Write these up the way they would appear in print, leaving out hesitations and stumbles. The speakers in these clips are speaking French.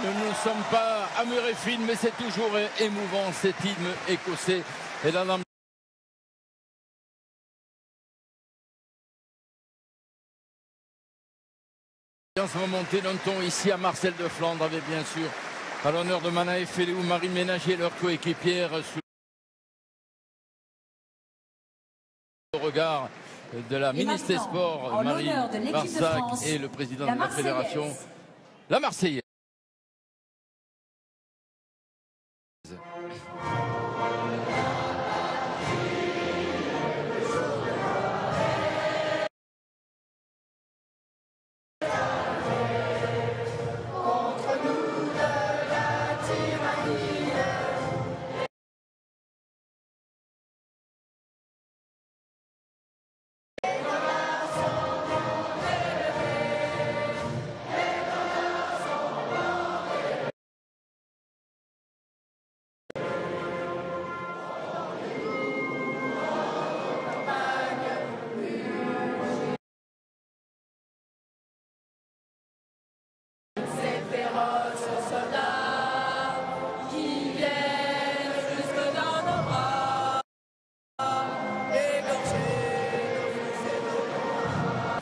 nous ne sommes pas à Murrayfield, mais c'est toujours émouvant cet hymne écossais. Et là, l'ambiance va monter d'un ton ici à Marcel de Flandre, avec bien sûr à l'honneur de Manaëf Féléou, Marine Ménager, leur coéquipière, sous le regard de la ministre des Sports, Marine Barsac, et le président de la fédération, la Marseillaise.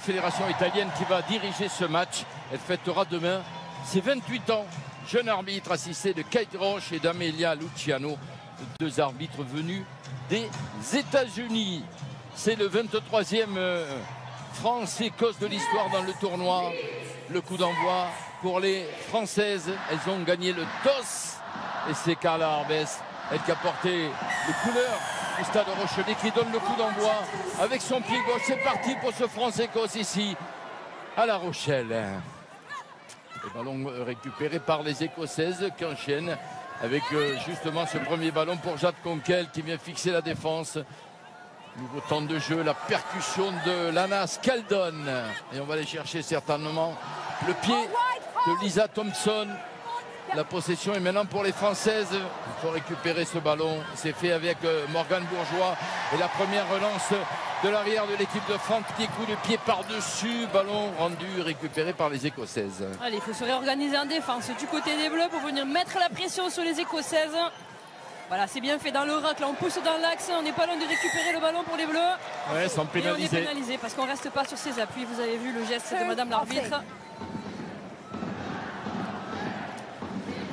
Fédération italienne qui va diriger ce match. Elle fêtera demain ses 28 ans. Jeune arbitre assisté de Kate Roche et d'Amelia Luciano, deux arbitres venus des États-Unis. C'est le 23e France-Écosse de l'histoire dans le tournoi. Le coup d'envoi pour les Françaises. Elles ont gagné le toss et c'est Carla Arbès, elle qui a porté les couleurs du Stade Rochelais, qui donne le coup d'envoi avec son pied gauche. C'est parti pour ce France-Écosse ici à La Rochelle. Le ballon récupéré par les Écossaises qui enchaînent avec justement ce premier ballon pour Jade Conquel qui vient fixer la défense. Nouveau temps de jeu, la percussion de Lana Skeldon. Et on va aller chercher certainement le pied de Lisa Thompson. La possession est maintenant pour les Françaises. Il faut récupérer ce ballon. C'est fait avec Morgane Bourgeois. Et la première relance de l'arrière de l'équipe de France. Petit coup de pied par-dessus. Ballon rendu, récupéré par les Écossaises. Allez, il faut se réorganiser en défense du côté des Bleus pour venir mettre la pression sur les Écossaises. Voilà, c'est bien fait dans le rack. Là, on pousse dans l'axe. On n'est pas loin de récupérer le ballon pour les Bleus. Ouais, sans pénaliser. Et on est pénalisé parce qu'on ne reste pas sur ses appuis. Vous avez vu le geste de Madame l'arbitre.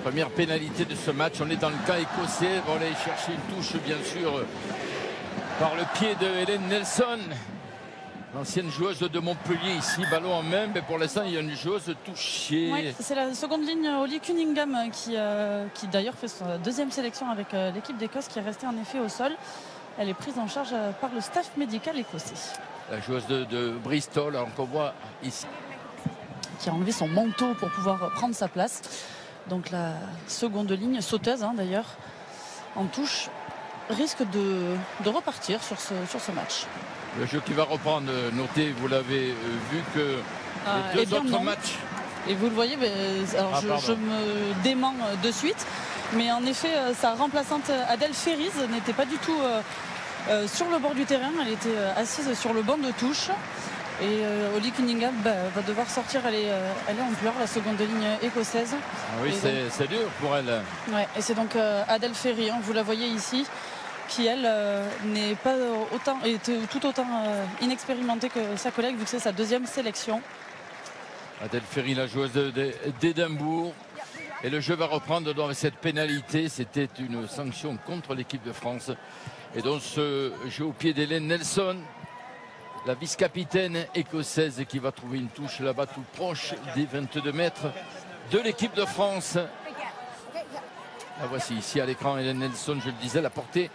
Première pénalité de ce match, on est dans le cas écossais. On va aller chercher une touche bien sûr par le pied de Hélène Nelson, l'ancienne joueuse de Montpellier ici, ballon en main, mais pour l'instant il y a une joueuse touchée. Oui, c'est la seconde ligne, Holly Cunningham, qui d'ailleurs fait sa deuxième sélection avec l'équipe d'Écosse, qui est restée en effet au sol. Elle est prise en charge par le staff médical écossais. La joueuse de Bristol, alors qu'on voit ici, qui a enlevé son manteau pour pouvoir prendre sa place. Donc la seconde ligne, sauteuse d'ailleurs, en touche, risque de repartir sur ce match. Le jeu qui va reprendre, notez, vous l'avez vu que les deux autres matchs. Et vous le voyez, alors je me dément de suite, mais en effet, sa remplaçante Adèle Ferriz n'était pas du tout sur le bord du terrain, elle était assise sur le banc de touche. Et Holly Cunningham va devoir sortir, elle est en pleurs, la seconde ligne écossaise. Ah oui, c'est dur pour elle. Ouais, et c'est donc Adèle Ferry, vous la voyez ici, qui elle n'est pas tout autant inexpérimentée que sa collègue, vu que c'est sa deuxième sélection. Adèle Ferry, la joueuse d'Édimbourg. Et le jeu va reprendre dans cette pénalité. C'était une sanction contre l'équipe de France. Et donc ce jeu au pied d'Hélène Nelson, la vice-capitaine écossaise, qui va trouver une touche là-bas tout proche des 22 mètres de l'équipe de France. La voici ici à l'écran, Hélène Nelson, je le disais, elle a porté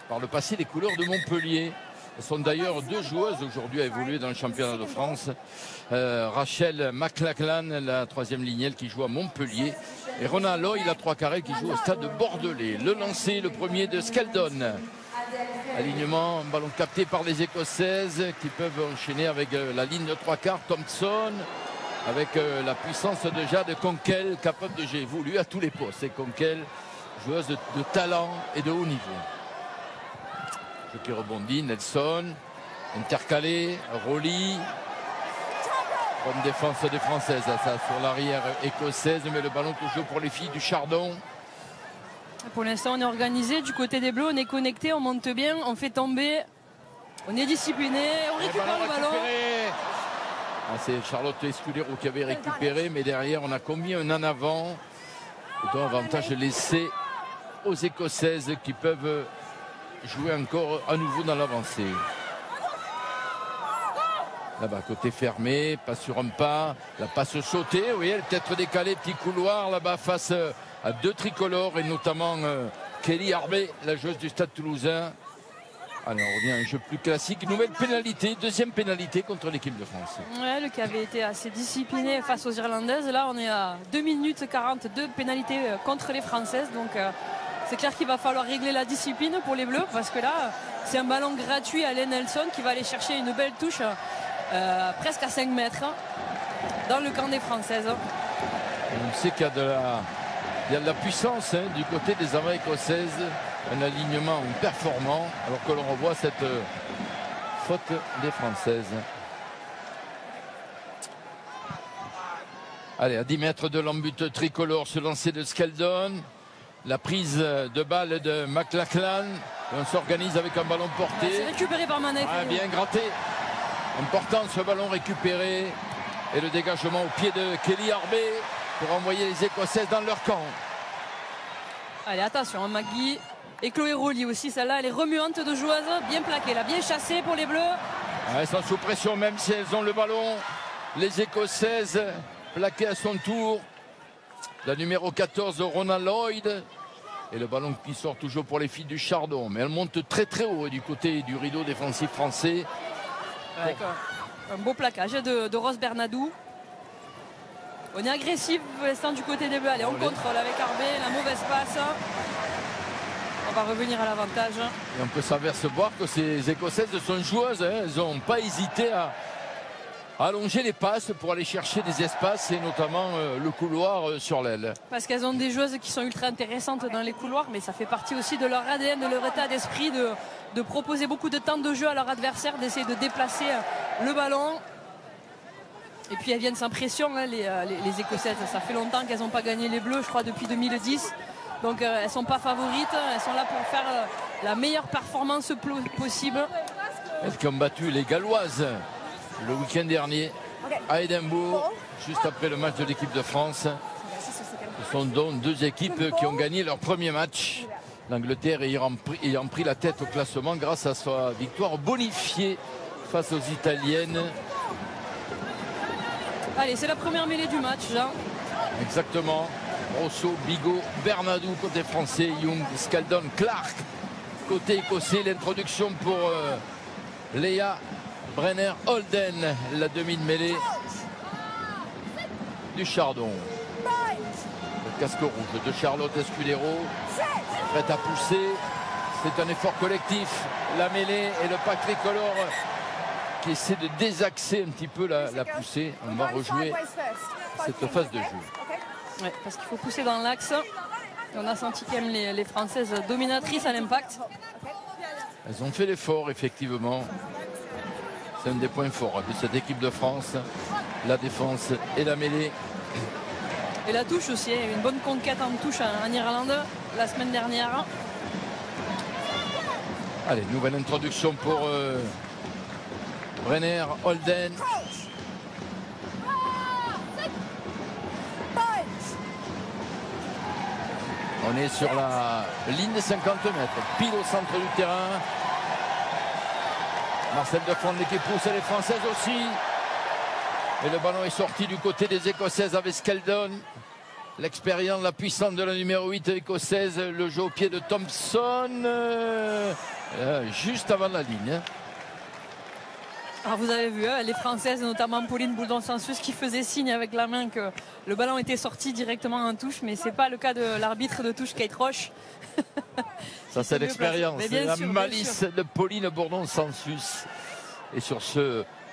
par le passé les couleurs de Montpellier. Elles sont d'ailleurs deux joueuses aujourd'hui à évoluer dans le championnat de France. Rachel McLachlan, la troisième lignelle, qui joue à Montpellier. Et Rona Loy, la trois carrés, qui joue au stade de Bordelais. Le lancer, le premier de Skeldon. Alignement, ballon capté par les Écossaises qui peuvent enchaîner avec la ligne de trois quarts. Thompson avec la puissance de Jade Conquel, capable de jouer voulu à tous les postes. C'est Conquel, joueuse de talent et de haut niveau. Jeu qui rebondit, Nelson, intercalé, Rolly. Bonne défense des Françaises, ça, sur l'arrière écossaise, mais le ballon toujours pour les filles du Chardon. Pour l'instant, on est organisé. Du côté des Bleus, on est connecté, on monte bien, on fait tomber. On est discipliné, on récupère le ballon. Ah, c'est Charlotte Escudero qui avait récupéré, mais derrière, on a commis un en avant. Et donc, avantage laissé aux Écossaises qui peuvent jouer encore à nouveau dans l'avancée. Là-bas, côté fermé, pas sur un pas, la passe sautée, oui, elle peut-être décalée, petit couloir là-bas face à deux tricolores et notamment Kelly Arbé, la joueuse du Stade Toulousain. Alors on revient à un jeu plus classique, nouvelle pénalité, deuxième pénalité contre l'équipe de France. Ouais, le qui avait été assez discipliné face aux Irlandaises. Là, on est à 2 minutes 42 pénalités contre les Françaises, donc c'est clair qu'il va falloir régler la discipline pour les Bleus parce que là, c'est un ballon gratuit à Len Nelson qui va aller chercher une belle touche. Presque à 5 mètres dans le camp des Françaises. On sait qu'il y a de la puissance du côté des avants écossaises, un alignement performant, alors que l'on revoit cette faute des Françaises. Allez, à 10 mètres de l'embut tricolore, ce lancer de Skeldon, la prise de balle de McLachlan, on s'organise avec un ballon porté. C'est récupéré par Manek. Bien gratté. Important ce ballon récupéré et le dégagement au pied de Kelly Arbé pour envoyer les Écossaises dans leur camp. Allez, attention, Maggie et Chloé Rolly aussi, celle-là, elle est remuante de joueuse, bien plaquée, là, bien chassée pour les Bleus. Elles sont sous pression même si elles ont le ballon. Les Écossaises plaquées à son tour. La numéro 14, Rona Lloyd. Et le ballon qui sort toujours pour les filles du Chardon. Mais elle monte très très haut du côté du rideau défensif français. Avec un beau plaquage de Rose Bernadou. On est agressif pour l'instant du côté des Bleus. Allez, on contrôle avec Arbé, la mauvaise passe. On va revenir à l'avantage. Et on peut s'apercevoir que ces Écossaises sont joueuses. Elles n'ont pas hésité à allonger les passes pour aller chercher des espaces et notamment le couloir sur l'aile. Parce qu'elles ont des joueuses qui sont ultra intéressantes dans les couloirs, mais ça fait partie aussi de leur ADN, de leur état d'esprit, de proposer beaucoup de temps de jeu à leur adversaire, d'essayer de déplacer le ballon. Et puis elles viennent sans pression, les Écossaises. Ça fait longtemps qu'elles n'ont pas gagné les Bleus, je crois depuis 2010. Donc elles ne sont pas favorites, elles sont là pour faire la meilleure performance possible. Elles qui ont battu les Galloises le week-end dernier à Édimbourg, juste après le match de l'équipe de France. Ce sont donc deux équipes qui ont gagné leur premier match. L'Angleterre ayant pris la tête au classement grâce à sa victoire bonifiée face aux Italiennes. Allez, c'est la première mêlée du match, Jean. Exactement. Rosso, Bigot, Bernadou côté français, Young, Scaldon, Clark côté écossais. L'introduction pour Léa Brenner Holden, la demi de mêlée du Chardon. Le casque rouge de Charlotte Escudero, prête à pousser. C'est un effort collectif. La mêlée et le pack tricolore qui essaie de désaxer un petit peu la poussée. On va rejouer cette phase de jeu. Ouais, parce qu'il faut pousser dans l'axe. On a senti quand même les Françaises dominatrices à l'impact. Elles ont fait l'effort, effectivement. C'est un des points forts de cette équipe de France. La défense et la mêlée. Et la touche aussi, une bonne conquête en touche en Irlande la semaine dernière. Allez, nouvelle introduction pour Brenner Holden. On est sur la ligne des 50 mètres, pile au centre du terrain. Marcel Defond, l'équipe pousse, les Françaises aussi. Et le ballon est sorti du côté des Écossaises avec Skeldon. L'expérience, la puissance de la numéro 8 écossaise. Le jeu au pied de Thompson. Juste avant la ligne. Alors vous avez vu, les Françaises, notamment Pauline Bouldon-Sansus, qui faisait signe avec la main que le ballon était sorti directement en touche, mais ce n'est pas le cas de l'arbitre de touche, Kate Roche. Ça, c'est l'expérience, la malice de Pauline Bourdon-Sansus. Et sur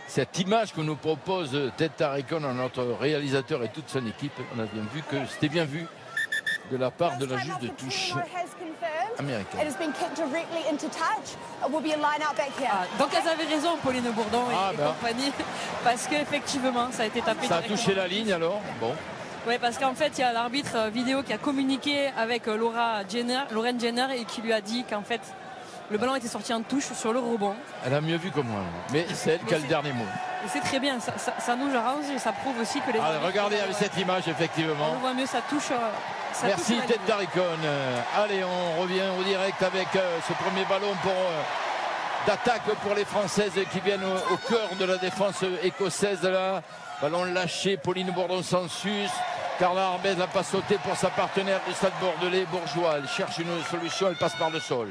cette image que nous propose Ted Tarikon, notre réalisateur et toute son équipe, on a bien vu que c'était bien vu de la part de la juge de touche. américaine. Donc elles avaient raison, Pauline Bourdon et compagnie, parce qu'effectivement ça a été tapé. Ça a touché la ligne alors. Bon. Oui, parce qu'en fait il y a l'arbitre vidéo qui a communiqué avec Lorraine Jenner et qui lui a dit qu'en fait le ballon était sorti en touche sur le rebond. Elle a mieux vu que moi, mais c'est elle qui a le dernier mot. Et c'est très bien, ça nous arrange et ça prouve aussi que les... regardez avec cette image, effectivement. On le voit mieux, ça touche... Merci Tête d'Aricon. Allez, on revient au direct avec ce premier ballon d'attaque pour les Françaises qui viennent au cœur de la défense écossaise. Là. Ballon lâché, Pauline Bourdon-Sansus. Carla Arbès n'a pas sauté pour sa partenaire du Stade Bordelais, Bourgeois. Elle cherche une solution, elle passe par le sol.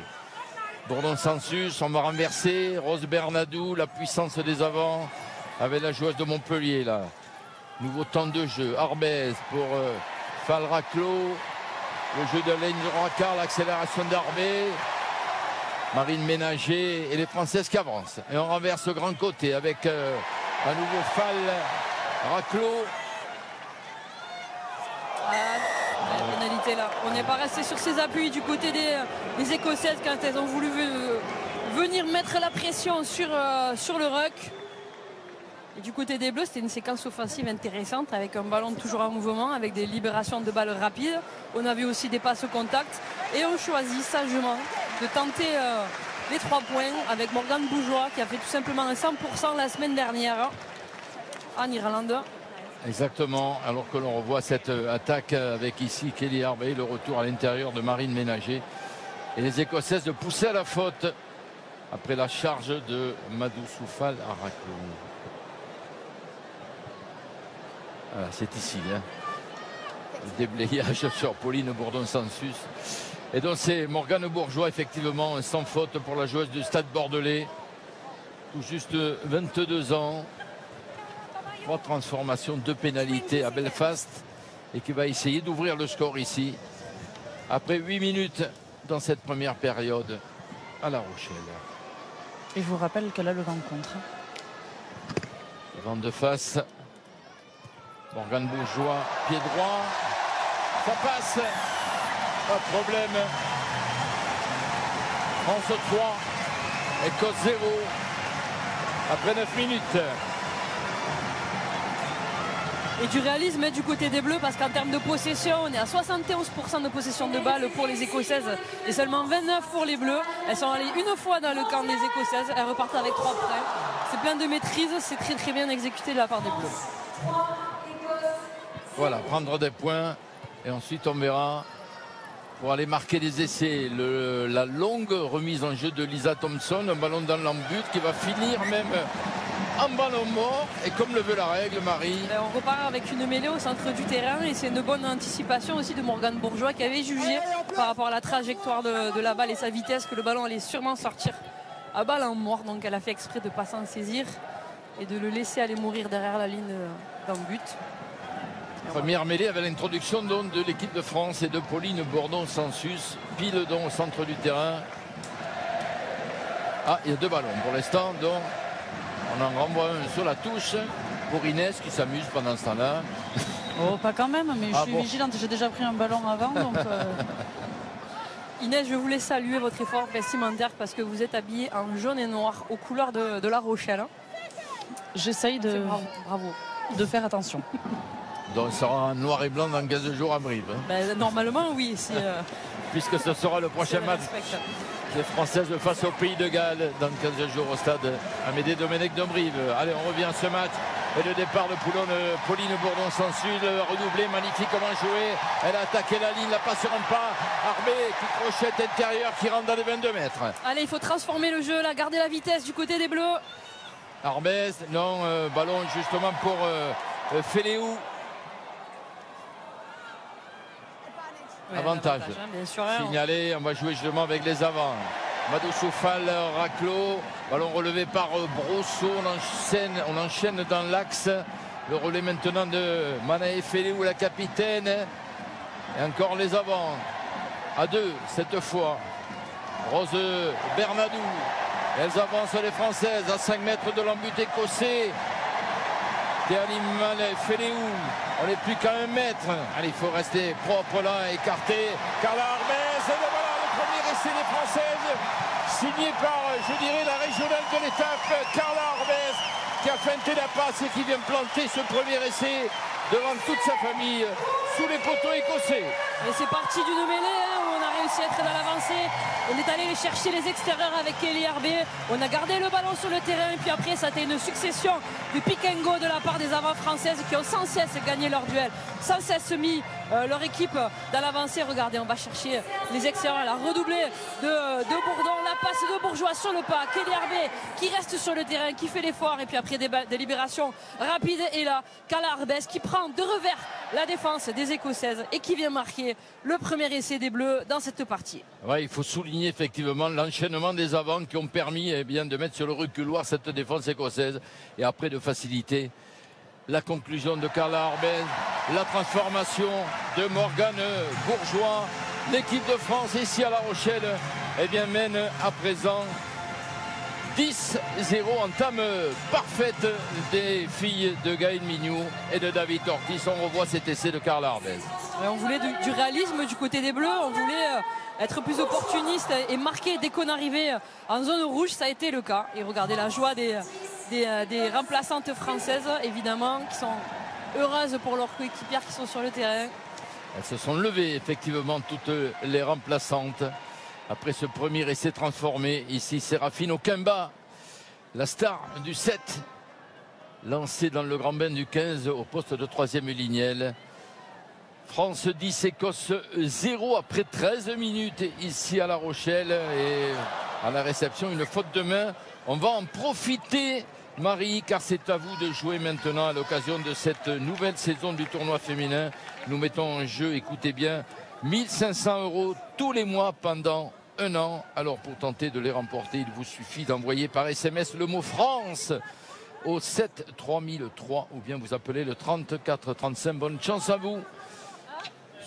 Bourdon-Sansus, on va renverser. Rose Bernadou, la puissance des avants avec la joueuse de Montpellier. Là. Nouveau temps de jeu. Arbès pour Fall Raclos. Le jeu de Laine Racard, l'accélération d'Arbès. Marine Ménager et les Françaises qui avancent. Et on renverse au grand côté avec un nouveau Fall Raclos. La pénalité là. On n'est pas resté sur ses appuis du côté des Écossaises quand elles ont voulu venir mettre la pression sur le ruck. Et du côté des Bleus, c'était une séquence offensive intéressante avec un ballon toujours en mouvement, avec des libérations de balles rapides. On a vu aussi des passes au contact. Et on choisit sagement de tenter les 3 points avec Morgane Bourgeois qui a fait tout simplement un 100% la semaine dernière en Irlande. Exactement, alors que l'on revoit cette attaque avec ici Kelly Arbey, le retour à l'intérieur de Marine Ménager. Et les Écossaises de pousser à la faute après la charge de Madou Soufal à Raclon. Voilà, c'est ici. Hein. Le déblayage sur Pauline Bourdon-Sansus. Et donc c'est Morgane Bourgeois, effectivement, sans faute pour la joueuse du Stade Bordelais. Tout juste 22 ans. 3 transformations, 2 pénalités à Belfast. Et qui va essayer d'ouvrir le score ici. Après 8 minutes dans cette première période à La Rochelle. Et je vous rappelle qu'elle a le vent contre. Le vent de face. Morgane Bourgeois, pied droit. Ça passe. Pas de problème. France 3. Écosse 0. Après 9 minutes. Et du réalisme du côté des Bleus parce qu'en termes de possession, on est à 71% de possession de balles pour les Écossaises et seulement 29 pour les Bleus. Elles sont allées une fois dans le camp des Écossaises. Elles repartent avec 3 points. C'est plein de maîtrise. C'est très très bien exécuté de la part des Bleus. Voilà, prendre des points et ensuite on verra pour aller marquer des essais. La longue remise en jeu de Lisa Thompson, un ballon dans l'embut qui va finir même en ballon mort. Et comme le veut la règle, Marie. On repart avec une mêlée au centre du terrain et c'est une bonne anticipation aussi de Morgane Bourgeois qui avait jugé par rapport à la trajectoire de la balle et sa vitesse que le ballon allait sûrement sortir à balle en mort. Donc elle a fait exprès de ne pas s'en saisir et de le laisser aller mourir derrière la ligne d'embut. Première mêlée avec l'introduction de l'équipe de France et de Pauline Bourdon-Sansus, pile donc au centre du terrain. Ah, il y a 2 ballons pour l'instant, donc on en renvoie un sur la touche pour Inès qui s'amuse pendant ce temps-là. Oh, pas quand même, mais je suis vigilante, j'ai déjà pris un ballon avant. Donc Inès, je voulais saluer votre effort vestimentaire parce que vous êtes habillée en jaune et noir aux couleurs de La Rochelle. J'essaye de faire attention. Donc ça sera en noir et blanc dans 15 jours à Brive. Hein. Ben, normalement, oui. Puisque ce sera le prochain match des Françaises face au Pays de Galles dans 15 jours au stade Amédée Domenech de Brive. Allez, on revient à ce match. Et le départ de Pauline Bourdon-Sansus, redoublé, magnifiquement joué. Elle a attaqué la ligne, la passe sur un pas. Arbé qui crochette intérieur, qui rentre dans les 22 mètres. Allez, il faut transformer le jeu, là, garder la vitesse du côté des Bleus. Arbès, non, ballon justement pour Féléou. Ouais, avantage, bien sûr, signalé, on va jouer justement avec les avants. Madou Soufal, Raclos, ballon relevé par Brosseau, on enchaîne dans l'axe. Le relais maintenant de Manae Féléou, la capitaine. Et encore les avants. À 2 cette fois. Rose Bernadou. Elles avancent les Françaises à 5 mètres de l'embut écossais. Manae Féléou. On n'est plus qu'à 1 mètre. Allez, il faut rester propre là, écarté. Carla Arbès, et le voilà, le premier essai des Françaises, signé par, je dirais, la régionale de l'étape, Carla Arbès, qui a feinté la passe et qui vient planter ce premier essai devant toute sa famille sous les poteaux écossais. Et c'est parti d'une mêlée où on a réussi à être dans l'avancée. On est allé chercher les extérieurs avec Kelly Herbé. On a gardé le ballon sur le terrain. Et puis après, ça a été une succession de pick and go de la part des avants françaises qui ont sans cesse gagné leur duel, sans cesse mis leur équipe dans l'avancée. Regardez, on va chercher les extérieurs. La redoublée de Bourdon. La passe de Bourgeois sur le pas. Kelly Herbé qui reste sur le terrain, qui fait l'effort. Et puis après, des libérations rapides. Et là, Carla Arbès qui prend de revers la défense des Écossaises et qui vient marquer le premier essai des Bleus dans cette partie. Ouais, il faut souligner effectivement l'enchaînement des avants qui ont permis de mettre sur le reculoir cette défense écossaise et après de faciliter la conclusion de Carla Arbès, la transformation de Morgane Bourgeois. L'équipe de France ici à La Rochelle mène à présent 10-0, entame parfaite des filles de Gaël Mignou et de David Ortiz. On revoit cet essai de Carla Arbès. On voulait du réalisme du côté des Bleus, on voulait être plus opportuniste et marquer dès qu'on arrivait en zone rouge, ça a été le cas. Et regardez la joie des remplaçantes françaises, évidemment, qui sont heureuses pour leurs coéquipières qui sont sur le terrain. Elles se sont levées, effectivement, toutes les remplaçantes. Après ce premier essai transformé, ici Séraphine Okemba, la star du 7, lancée dans le grand bain du 15 au poste de 3e lignelle. France 10, Écosse 0 après 13 minutes ici à La Rochelle. Et à la réception, une faute de main. On va en profiter, Marie, car c'est à vous de jouer maintenant à l'occasion de cette nouvelle saison du tournoi féminin. Nous mettons en jeu, écoutez bien, 1 500 € tous les mois pendant 1 an. Alors pour tenter de les remporter, il vous suffit d'envoyer par SMS le mot France au 7 3003 ou bien vous appelez le 34 35. Bonne chance à vous.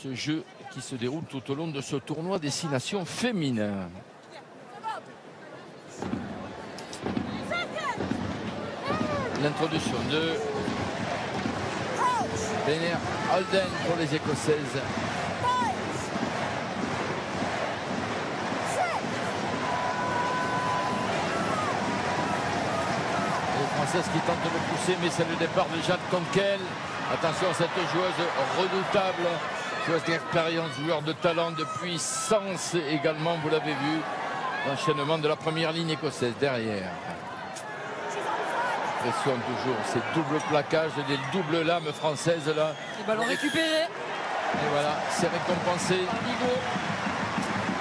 Ce jeu qui se déroule tout au long de ce tournoi Destination féminin. L'introduction de Béner Alden pour les Écossaises. Française qui tente de le pousser, mais c'est le départ de Jade Conquel. Attention à cette joueuse redoutable, joueuse d'expérience, joueur de talent, de puissance également, vous l'avez vu. L'enchaînement de la première ligne écossaise derrière. Pression toujours, ces doubles plaquages, des doubles lames françaises là. Les ballons récupérés. Et voilà, c'est récompensé.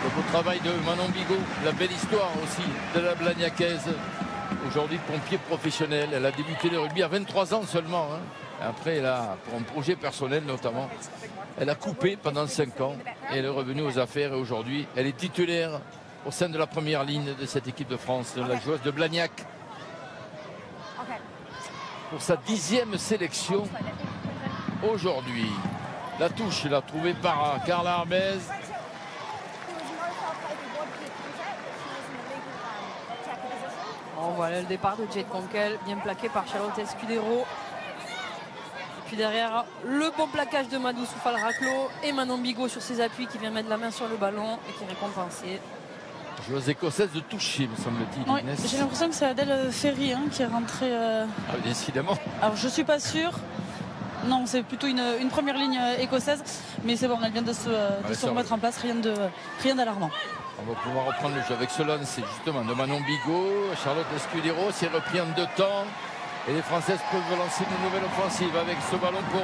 Le beau travail de Manon Bigot, la belle histoire aussi de la Blagnacaise. Aujourd'hui pompier professionnel, elle a débuté le rugby à 23 ans seulement. Après, elle a, pour un projet personnel notamment, elle a coupé pendant 5 ans et elle est revenue aux affaires. Et aujourd'hui, elle est titulaire au sein de la première ligne de cette équipe de France, de la joueuse de Blagnac. Pour sa 10e sélection aujourd'hui. La touche, l'a trouvée par Carla Arbès. Bon, voilà le départ de Jade Conquel, bien plaqué par Charlotte Escudero. Et puis derrière, le bon plaquage de Madou Soufal-Raclo et Manon Bigot sur ses appuis qui vient mettre la main sur le ballon et qui est récompensé. Joueuse écossaise de toucher, me semble-t-il. Oui, j'ai l'impression que c'est Adèle Ferry qui est rentrée. Ah, décidément. Alors je suis pas sûre. Non, c'est plutôt une première ligne écossaise. Mais c'est bon, elle vient de se remettre en place, rien d'alarmant. On va pouvoir reprendre le jeu avec ce lance justement de Manon Bigot. Charlotte Escudero s'est repris en 2 temps. Et les Françaises peuvent lancer une nouvelle offensive avec ce ballon pour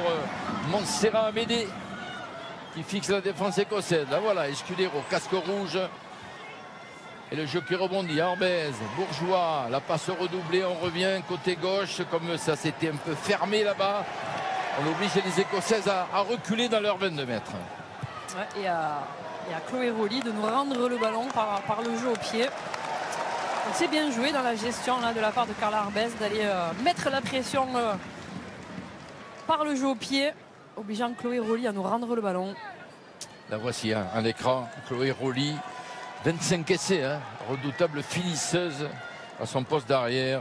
Montserrat Amédée qui fixe la défense écossaise. Là voilà, Escudero, casque rouge. Et le jeu qui rebondit, Arbès, Bourgeois, la passe redoublée, on revient côté gauche, comme ça s'était un peu fermé là-bas. On oblige les Écossaises à reculer dans leurs 22 mètres. Ouais, et à Chloé Rolly de nous rendre le ballon par le jeu au pied. C'est bien joué dans la gestion là, de la part de Carla Arbès d'aller mettre la pression par le jeu au pied, obligeant Chloé Rolly à nous rendre le ballon. La voici à l'écran, Chloé Rolly. 25 essais, redoutable finisseuse à son poste d'arrière.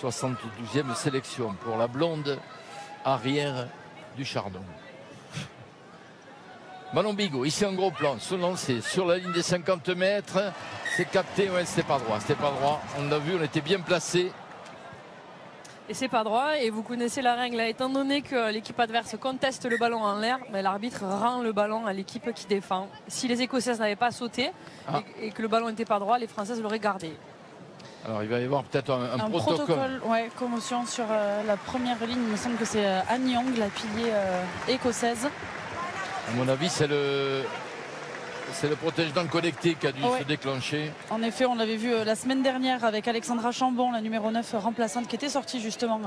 72e sélection pour la blonde arrière du Chardon. Manon Bigot, ici en gros plan, se lancer sur la ligne des 50 mètres. C'est capté, ouais, c'était pas droit. C'était pas droit. On l'a vu, on était bien placé. Et c'est pas droit, et vous connaissez la règle, étant donné que l'équipe adverse conteste le ballon en l'air, mais l'arbitre rend le ballon à l'équipe qui défend. Si les Écossaises n'avaient pas sauté et que le ballon n'était pas droit, les Françaises l'auraient gardé. Alors il va y avoir peut-être un protocole. Ouais, commotion sur la première ligne. Il me semble que c'est Anne Young, la pilier écossaise. À mon avis, c'est le protège-dents connecté qui a dû se déclencher. En effet, on l'avait vu la semaine dernière avec Alexandra Chambon, la numéro 9 remplaçante, qui était sortie justement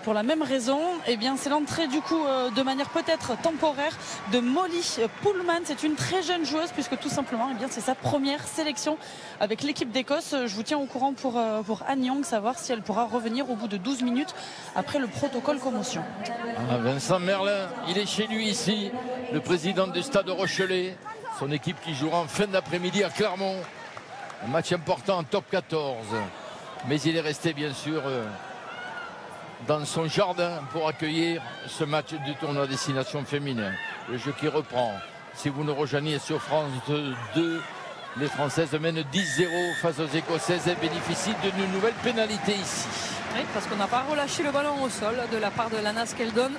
pour la même raison. Et bien, c'est l'entrée du coup de manière peut-être temporaire de Molly Pullman. C'est une très jeune joueuse puisque tout simplement, c'est sa première sélection avec l'équipe d'Écosse. Je vous tiens au courant pour Anne Young, savoir si elle pourra revenir au bout de 12 minutes après le protocole commotion. Vincent Merlin, il est chez lui ici, le président du Stade Rochelet. Son équipe qui jouera en fin d'après-midi à Clermont. Un match important en top 14. Mais il est resté bien sûr dans son jardin pour accueillir ce match du tournoi destination féminin. Le jeu qui reprend. Si vous nous rejoignez sur France 2, les Françaises mènent 10-0 face aux Écossaises et bénéficient d'une nouvelle pénalité ici. Oui, parce qu'on n'a pas relâché le ballon au sol de la part de Lana Skeldon.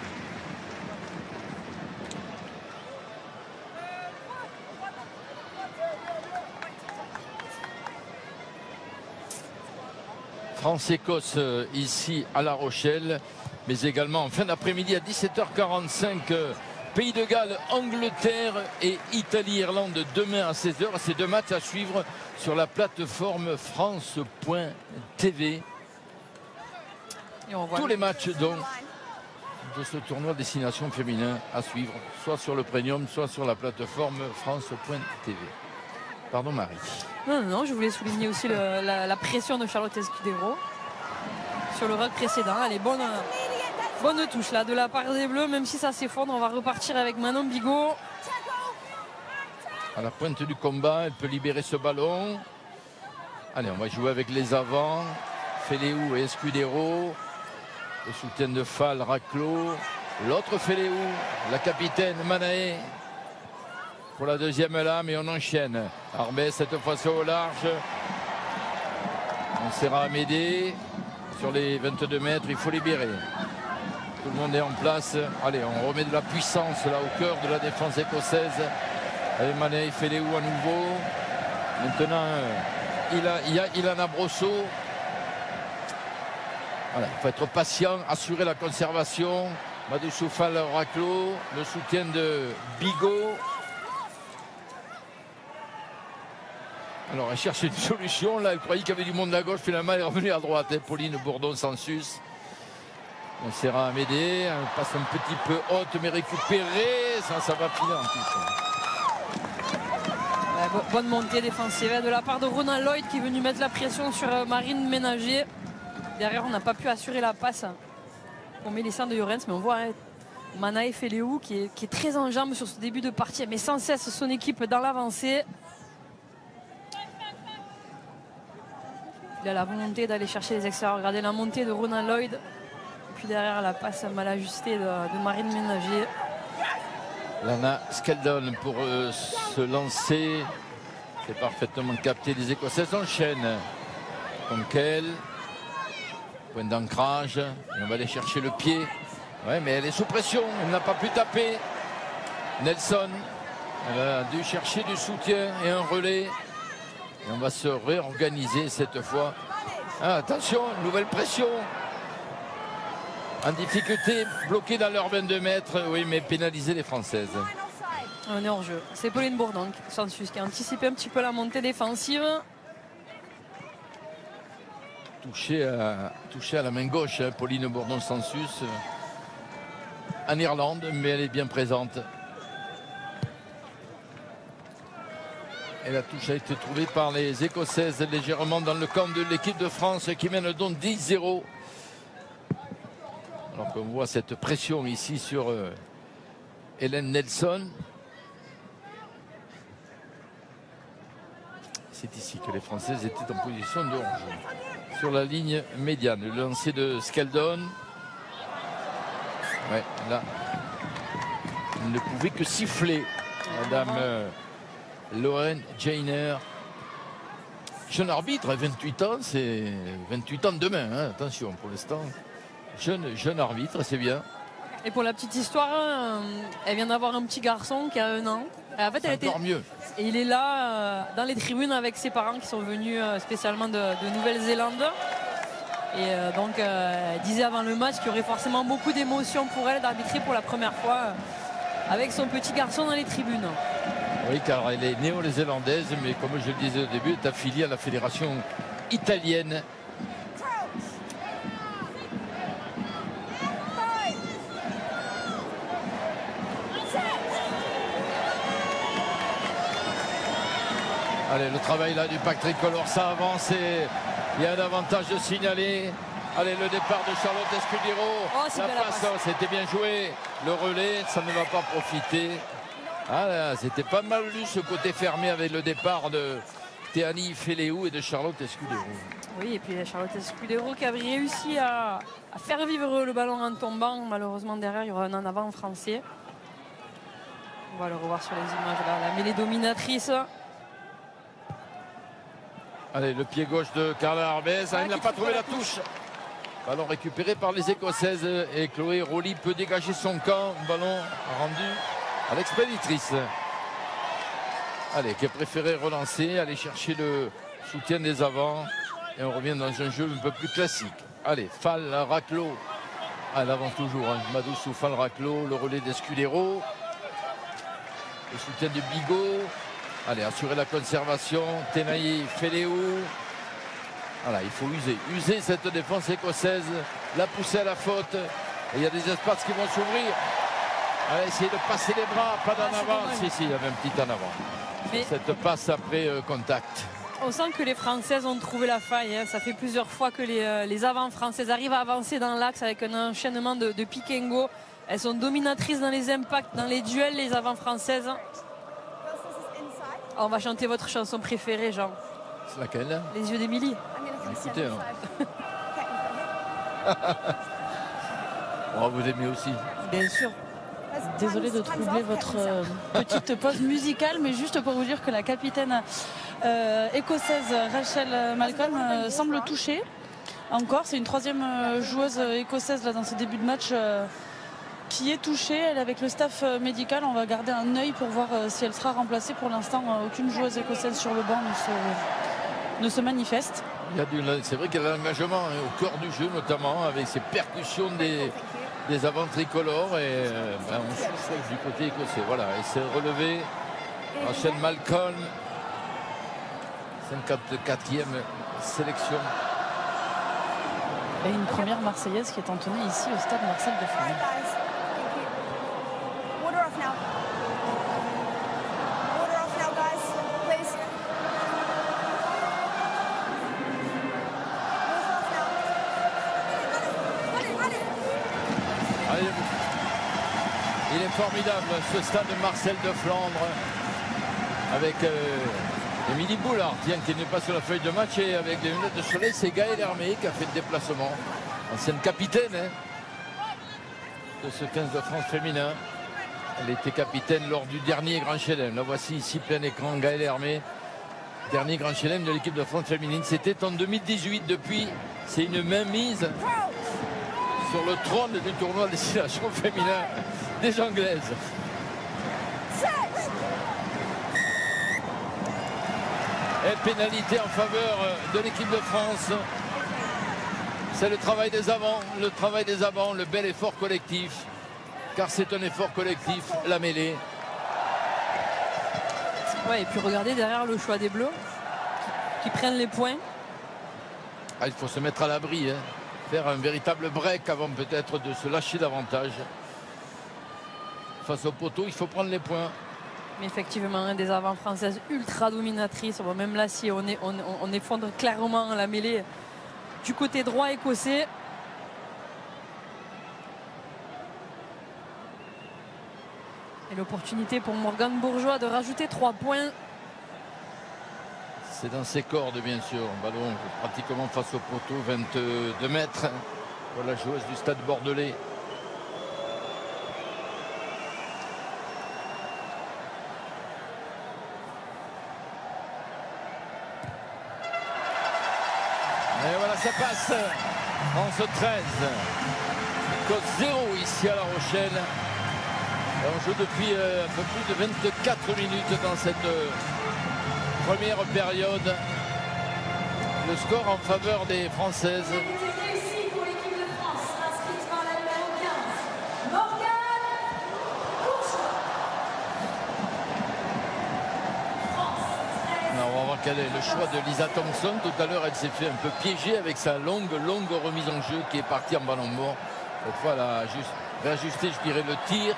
France-Écosse ici à La Rochelle, mais également en fin d'après-midi à 17h45, Pays de Galles, Angleterre et Italie-Irlande demain à 16h. Ces deux matchs à suivre sur la plateforme France.tv. Tous les matchs donc de ce tournoi destination féminin à suivre, soit sur le Premium, soit sur la plateforme France.tv. Pardon Marie. Non, je voulais souligner aussi la pression de Charlotte Escudero sur le rôle précédent. Elle est bonne touche là de la part des Bleus, même si ça s'effondre. On va repartir avec Manon Bigot. À la pointe du combat, elle peut libérer ce ballon. Allez, on va jouer avec les avants. Féléou et Escudero. Le soutien de Fall, Raclo. L'autre Féléou, la capitaine Manaé. Pour la deuxième lame et on enchaîne. Arbès cette fois-ci au large. On sera à Médée. Sur les 22 mètres, il faut libérer. Tout le monde est en place. Allez, on remet de la puissance là au cœur de la défense écossaise. Avec Mané Féléou à nouveau. Maintenant, il y a Ilana Brosso. Voilà, il faut être patient, assurer la conservation. Madou Soufal, Raclo. Le soutien de Bigot. Alors elle cherche une solution, là elle croyait qu'il y avait du monde à gauche, finalement elle est revenue à droite. Pauline Bourdon-Sansus. On sera à Médée, elle passe un petit peu haute mais récupérée, ça va filer en plus. Bonne montée défensive de la part de Ronan Lloyd qui est venu mettre la pression sur Marine Ménager. Derrière on n'a pas pu assurer la passe pour Mélissa de Llorens, mais on voit Manaé Féléou qui est très en jambes sur ce début de partie, mais sans cesse son équipe dans l'avancée. Il a la volonté d'aller chercher les extérieurs. Regardez la montée de Ronan Lloyd. Et puis derrière la passe mal ajustée de Marine Ménager. Lana Skeldon pour se lancer. C'est parfaitement capté. Les Écossaises enchaînent. Conquel. Point d'ancrage. Et on va aller chercher le pied. Ouais, mais elle est sous pression. Elle n'a pas pu taper. Nelson. Elle a dû chercher du soutien et un relais. Et on va se réorganiser cette fois. Attention, nouvelle pression. En difficulté, bloqué dans leurs 22 mètres. Oui, mais pénaliser les Françaises. On est hors jeu. C'est Pauline Bourdon-Sansus qui a anticipé un petit peu la montée défensive. Touché à la main gauche, Pauline Bourdon-Sansus. En Irlande, mais elle est bien présente. Et la touche a été trouvée par les Écossaises légèrement dans le camp de l'équipe de France qui mène donc 10-0. Alors qu'on voit cette pression ici sur Hélène Nelson. C'est ici que les Françaises étaient en position de hors-jeu. Sur la ligne médiane, le lancer de Skeldon. Ouais, là, il ne pouvait que siffler Madame Lorraine Jainer. Jeune arbitre, 28 ans, c'est 28 ans demain, hein, attention pour l'instant. Jeune arbitre, c'est bien. Et pour la petite histoire, elle vient d'avoir un petit garçon qui a 1 an. Et en fait, elle était encore mieux. Et il est là dans les tribunes avec ses parents qui sont venus spécialement de Nouvelle-Zélande. Et donc, elle disait avant le match qu'il y aurait forcément beaucoup d'émotions pour elle d'arbitrer pour la première fois avec son petit garçon dans les tribunes. Oui, car elle est néo-zélandaise, mais comme je le disais au début, elle est affiliée à la fédération italienne. Allez, le travail là du pack tricolore, ça avance et il y a un avantage de signaler. Allez, le départ de Charlotte Escudero. Oh, la passe, c'était bien joué. Le relais, ça ne va pas profiter. Ah là, c'était pas mal lu ce côté fermé avec le départ de Théani Féléou et de Charlotte Escudero. Oui, et puis Charlotte Escudero qui avait réussi à faire vivre le ballon en tombant. Malheureusement, derrière, il y aura un en avant français. On va le revoir sur les images là. La mêlée dominatrice. Allez, le pied gauche de Carla Arbez. Il n'a pas trouvé la touche. Ballon récupéré par les Écossaises et Chloé Rowley peut dégager son camp. Ballon rendu à l'expéditrice. Allez, qui a préféré relancer, aller chercher le soutien des avants. Et on revient dans un jeu un peu plus classique. Allez, Fall, Raclo. Elle avance toujours. Hein. Madoussou, Fall, Raclo. Le relais d'Escudero. Le soutien de Bigot. Allez, assurer la conservation. Tenaï Féléou. Voilà, il faut user cette défense écossaise, la pousser à la faute. Et il y a des espaces qui vont s'ouvrir. Allez, essayer de passer les bras, pas d'en avant. Si, il y avait un petit en avant. Mais cette passe après contact. On sent que les Françaises ont trouvé la faille. Hein. Ça fait plusieurs fois que les avants françaises arrivent à avancer dans l'axe avec un enchaînement de pick and go. Elles sont dominatrices dans les impacts, dans les duels, les avants françaises. On va chanter votre chanson préférée, Jean. C'est laquelle? Les yeux d'Émilie. Écoutez, oh, vous aimez aussi. Bien sûr. Désolée de troubler votre petite pause musicale, mais juste pour vous dire que la capitaine écossaise Rachel Malcolm semble touchée. Encore, c'est une 3e joueuse écossaise là, dans ce début de match qui est touchée. Elle est avec le staff médical. On va garder un œil pour voir si elle sera remplacée. Pour l'instant, aucune joueuse écossaise sur le banc ne se manifeste. C'est vrai qu'il y a l'engagement hein, au cœur du jeu, notamment avec ces percussions des avants tricolores. Et on souffle du côté écossais. Voilà, et c'est relevé. Rachel Malcolm, 54e sélection. Et une première Marseillaise qui est entonnée ici au stade Marcel Deflande. Il est formidable ce stade de Marcel de Flandre avec Émilie Boulard qui n'est pas sur la feuille de match et avec les lunettes de soleil, c'est Gaëlle Hermé qui a fait le déplacement. Ancienne capitaine de ce 15 de France féminin. Elle était capitaine lors du dernier Grand Chelem. La voici ici plein écran, Gaëlle Hermé. Dernier Grand Chelem de l'équipe de France féminine. C'était en 2018. Depuis, c'est une mainmise sur le trône du tournoi de destination féminin des Anglaises. Et pénalité en faveur de l'équipe de France. C'est le travail des avants, le bel effort collectif. Car c'est un effort collectif, la mêlée. Ouais, et puis regardez derrière le choix des Bleus qui prennent les points. Ah, il faut se mettre à l'abri. Hein. Faire un véritable break avant peut-être de se lâcher davantage. Face au poteau, il faut prendre les points. Mais effectivement, des avants françaises ultra dominatrices. Bon, même là, si on effondre clairement la mêlée du côté droit écossais. Et l'opportunité pour Morgane Bourgeois de rajouter 3 points. C'est dans ses cordes, bien sûr. Ballon pratiquement face au poteau, 22 mètres pour la joueuse du Stade Bordelais. ça passe. France 13. Écosse 0 ici à La Rochelle. On joue depuis un peu plus de 24 minutes dans cette première période. Le score en faveur des Françaises. On va voir quel est le choix de Lisa Thompson. Tout à l'heure, elle s'est fait un peu piéger avec sa longue remise en jeu qui est partie en ballon mort. Cette fois, elle a réajusté, je dirais, le tir.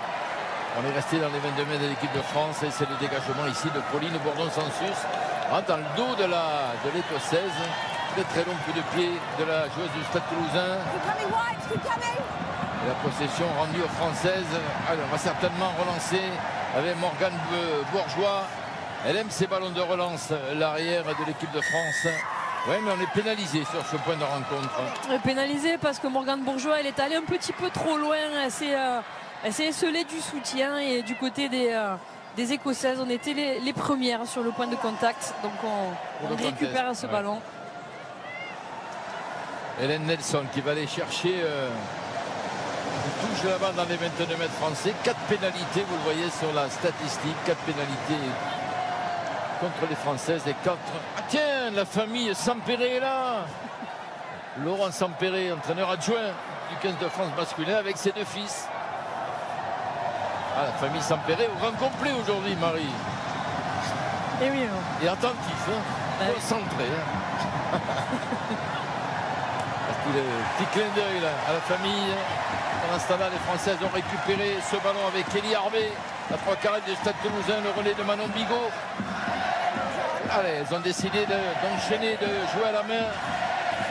On est resté dans les 22 mètres de l'équipe de France et c'est le dégagement ici de Pauline Bourdon-Sansus dans le dos de l'Écossaise. Très long coup de pied de la joueuse du Stade Toulousain. Et la possession rendue aux Françaises. Alors, on va certainement relancer avec Morgane Bourgeois. Elle aime ces ballons de relance, l'arrière de l'équipe de France. Oui, mais on est pénalisé sur ce point de rencontre. Pénalisé parce que Morgane Bourgeois, elle est allée un petit peu trop loin. Elle s'est esselée du soutien et du côté des Écossaises, on était les premières sur le point de contact. Donc on récupère ce ballon. Hélène Nelson qui va aller chercher une touche là-bas dans les 22 mètres français. 4 pénalités, vous le voyez sur la statistique. 4 pénalités contre les Françaises et 4. Ah tiens, la famille Sampéré est là. Laurent Sampéré, entraîneur adjoint du 15 de France masculin avec ses 2 fils. Ah, la famille Sampéré au grand complet aujourd'hui, Marie. Et oui. Et attentif, hein, concentré. Hein. Le petit clin d'œil à la famille. Dans l'instant-là, les Françaises ont récupéré ce ballon avec Kelly Harvey, la 3/4 du Stade Toulousain, le relais de Manon Bigot. Allez, elles ont décidé d'enchaîner, de jouer à la main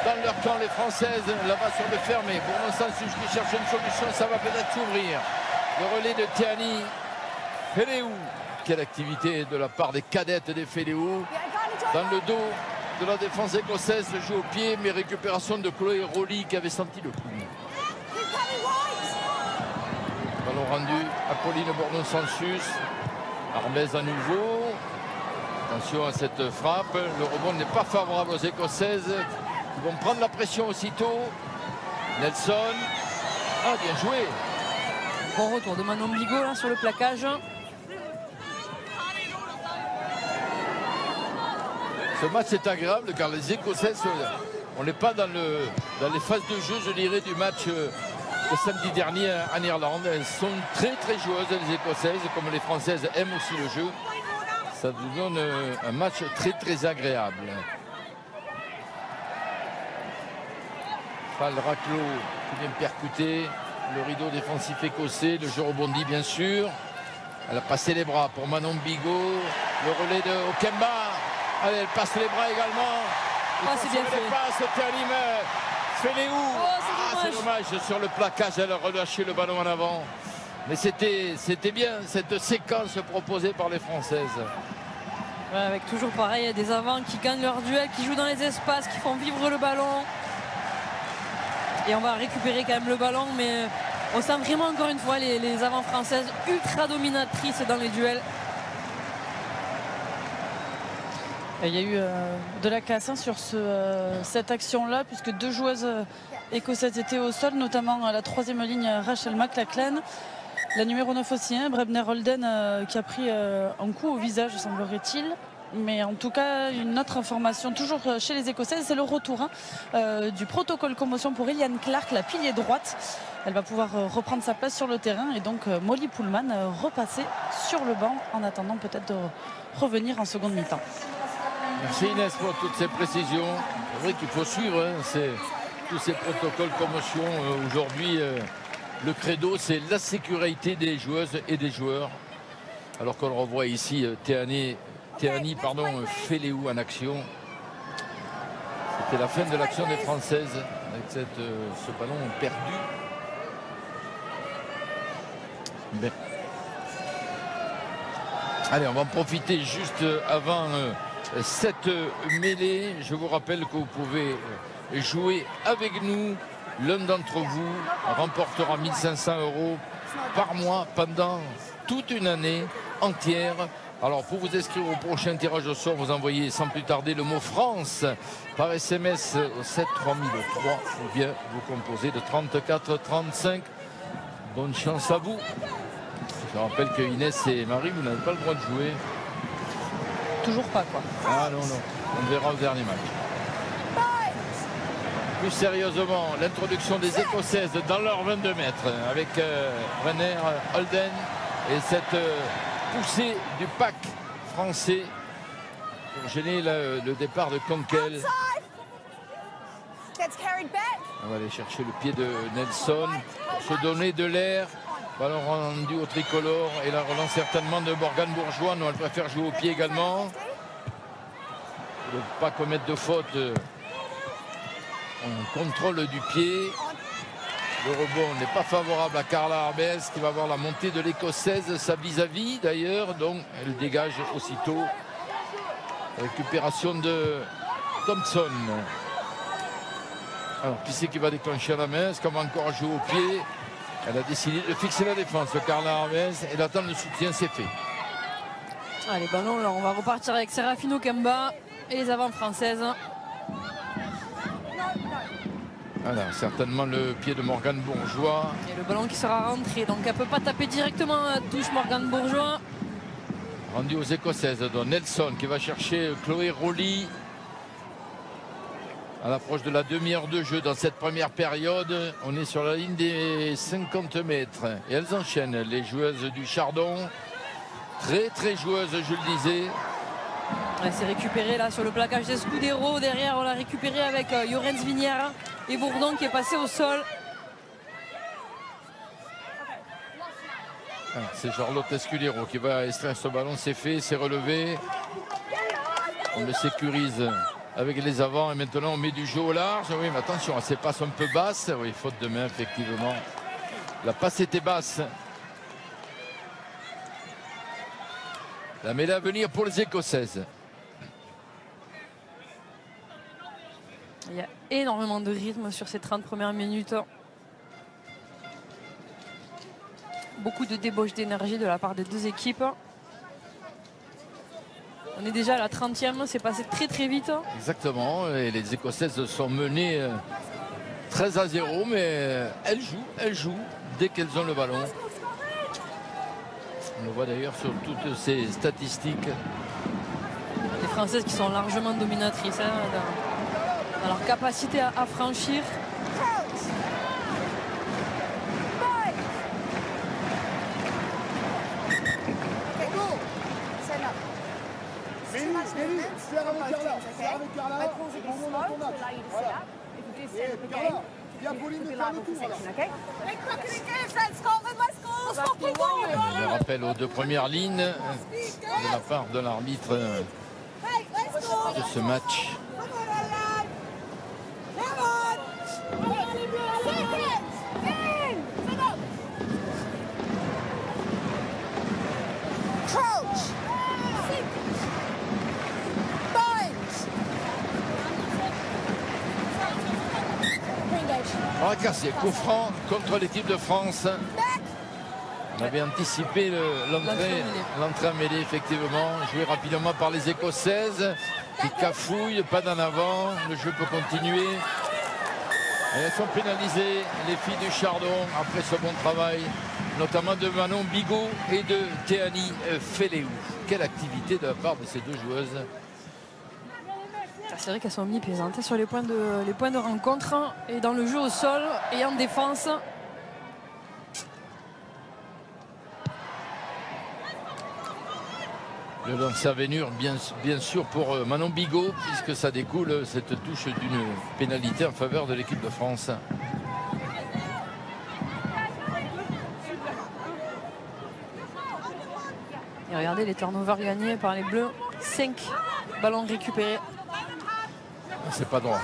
dans leur camp, les Françaises, là-bas sur le fermé. Bourdon-Sansus qui cherche une solution, ça va peut-être s'ouvrir. Le relais de Théani Féléou. Quelle activité de la part des cadettes des Féléou. Dans le dos de la défense écossaise, se joue au pied, mais récupération de Chloé Rolly qui avait senti le coup. Ballon rendu à Pauline Bourdon-Sansus. Armez à nouveau. Attention à cette frappe. Le rebond n'est pas favorable aux Écossaises qui vont prendre la pression aussitôt. Nelson. Ah, bien joué. Bon retour de Manon Bigot là, sur le plaquage. Ce match est agréable car les Écossaises, on n'est pas dans les phases de jeu, je dirais, du match de samedi dernier en Irlande. Elles sont très très joueuses, les Écossaises, comme les Françaises aiment aussi le jeu. Ça nous donne un match très très agréable. Fall Raclo qui vient percuter le rideau défensif écossais. Le jeu rebondit bien sûr. Elle a passé les bras pour Manon Bigot. Le relais de Okemba. Allez, elle passe les bras également. C'est bien fait. Passe, Féléou. C'est dommage. Sur le plaquage, elle a relâché le ballon en avant. Mais c'était bien cette séquence proposée par les Françaises. Ouais, avec toujours pareil, des avants qui gagnent leur duel, qui jouent dans les espaces, qui font vivre le ballon. Et on va récupérer quand même le ballon, mais on sent vraiment encore une fois les avants françaises ultra dominatrices dans les duels. Il y a eu de la casse sur cette action-là, puisque 2 joueuses écossaises étaient au sol, notamment à la 3e ligne Rachel McLachlan. La numéro 9 aussi, Brebner Holden, qui a pris un coup au visage, semblerait-il. Mais en tout cas, une autre information, toujours chez les Écossaises, c'est le retour du protocole commotion pour Eliane Clark, la pilier droite. Elle va pouvoir reprendre sa place sur le terrain et donc Molly Pullman repasser sur le banc en attendant peut-être de revenir en seconde mi-temps. Merci Inès pour toutes ces précisions. C'est vrai qu'il faut suivre tous ces protocoles commotion. Aujourd'hui, le credo, c'est la sécurité des joueuses et des joueurs. Alors qu'on le revoit ici, Théani Féléou en action. C'était la fin de l'action des Françaises avec ce ballon perdu. Bien. Allez, on va en profiter juste avant cette mêlée. Je vous rappelle que vous pouvez jouer avec nous. L'un d'entre vous remportera 1 500 € par mois pendant toute une année entière Alors pour vous inscrire au prochain tirage au sort, vous envoyez sans plus tarder le mot France par SMS au 73003 ou bien vous composez de 34 35. Bonne chance à vous. Je rappelle que Inès et Marie, vous n'avez pas le droit de jouer. Toujours pas, quoi. Ah non, non. On verra au dernier match. Plus sérieusement, l'introduction des Écossaises dans leurs 22 mètres avec Renner, Holden et cette poussée du pack français pour gêner le départ de Konkel. On va aller chercher le pied de Nelson pour se donner de l'air. Ballon rendu au tricolore et la relance certainement de Morgan Bourgeois. Non, elle préfère jouer au pied également. Ne pas commettre de faute. En contrôle du pied. Le rebond n'est pas favorable à Carla Arbès qui va voir la montée de l'Écossaise, sa vis-à-vis d'ailleurs. Donc elle dégage aussitôt. Récupération de Thompson. Alors qui c'est qui va déclencher la main? Est-ce qu'on va encore jouer au pied? Elle a décidé de fixer la défense, Carla Arbès, et d'attendre le soutien, c'est fait. Allez, ballon, là, on va repartir avec Serafino Kemba et les avants françaises. Voilà, certainement le pied de Morgan Bourgeois. Et le ballon qui sera rentré, donc elle ne peut pas taper directement à la touche Morgan Bourgeois. Rendu aux Écossaises, donc Nelson qui va chercher Chloé Rowley. À l'approche de la demi-heure de jeu dans cette première période, on est sur la ligne des 50 mètres. Et elles enchaînent, les joueuses du Chardon. Très très joueuses, je le disais. Elle s'est récupérée là sur le plaquage des Scudero. Derrière, on l'a récupéré avec Llorens Vinière et Bourdon qui est passé au sol. C'est Charlotte Escudero qui va extraire ce ballon. C'est fait, c'est relevé. On le sécurise avec les avants et maintenant on met du jeu au large. Oui, mais attention, ces passes un peu basses. Oui, faute de main, effectivement. La passe était basse. La mêlée à venir pour les Écossaises. Il y a énormément de rythme sur ces 30 premières minutes. Beaucoup de débauche d'énergie de la part des deux équipes. On est déjà à la 30e, c'est passé très très vite. Exactement, et les Écossaises sont menées 13-0, mais elles jouent dès qu'elles ont le ballon. On le voit d'ailleurs sur toutes ces statistiques. Les Françaises qui sont largement dominatrices dans leur capacité à franchir. Le rappel aux deux premières lignes de la part de l'arbitre de ce match. On a cassé, coup franc contre l'équipe de France. On avait anticipé l'entrée à mêlée, effectivement, joué rapidement par les Écossaises qui cafouillent, pas d'en avant, le jeu peut continuer. Et elles sont pénalisées, les filles du Chardon, après ce bon travail, notamment de Manon Bigot et de Théani Féléou. Quelle activité de la part de ces deux joueuses. C'est vrai qu'elles sont omniprésentes sur les points de rencontre et dans le jeu au sol et en défense. Le lancer à venir, bien sûr, pour Manon Bigot, puisque ça découle cette touche d'une pénalité en faveur de l'équipe de France. Et regardez les turnovers gagnés par les Bleus. 5 ballons récupérés. C'est pas droit.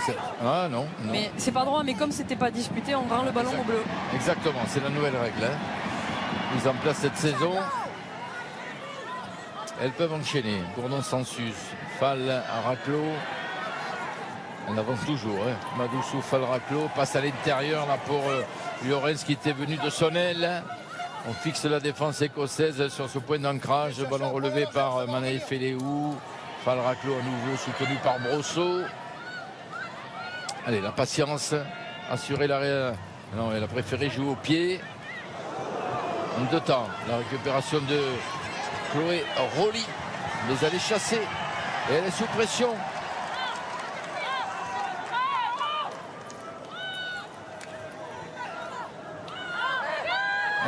Ah non. Mais c'est pas droit, mais comme c'était pas disputé, on rend le ballon au bleu. Exactement, c'est la nouvelle règle. Mise en place cette saison. Elles peuvent enchaîner. Gourdon Sensus, Fall à Raclo. On avance toujours. Madoussou, Fall, Raclo. Passe à l'intérieur là pour Llorens qui était venu de son aile. On fixe la défense écossaise sur ce point d'ancrage. Ballon relevé par Manaï Feleou. Falraclo à nouveau soutenu par Brosseau. Allez, la patience. Assurer l'arrêt. Non, elle a préféré jouer au pied. En 2 temps. La récupération de Chloé Rolly. Les allait chasser. Et elle est sous pression.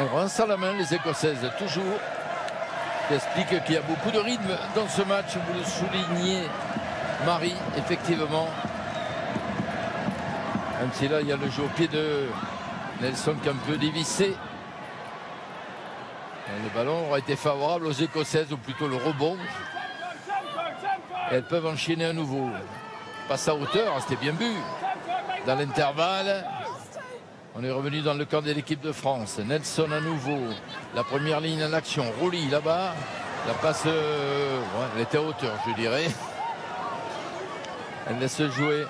Elles rincent à la main les Écossaises, toujours. Qui explique qu'il y a beaucoup de rythme dans ce match. Vous le soulignez, Marie, effectivement. Même si là, il y a le jeu au pied de Nelson qui est un peu dévissé. Et le ballon aura été favorable aux Écossaises, ou plutôt le rebond. Et elles peuvent enchaîner à nouveau. Passe à hauteur, c'était bien bu. Dans l'intervalle, on est revenu dans le camp de l'équipe de France. Nelson à nouveau. La première ligne en action. Rolly là-bas. La passe, elle était à hauteur, je dirais. Elle laisse jouer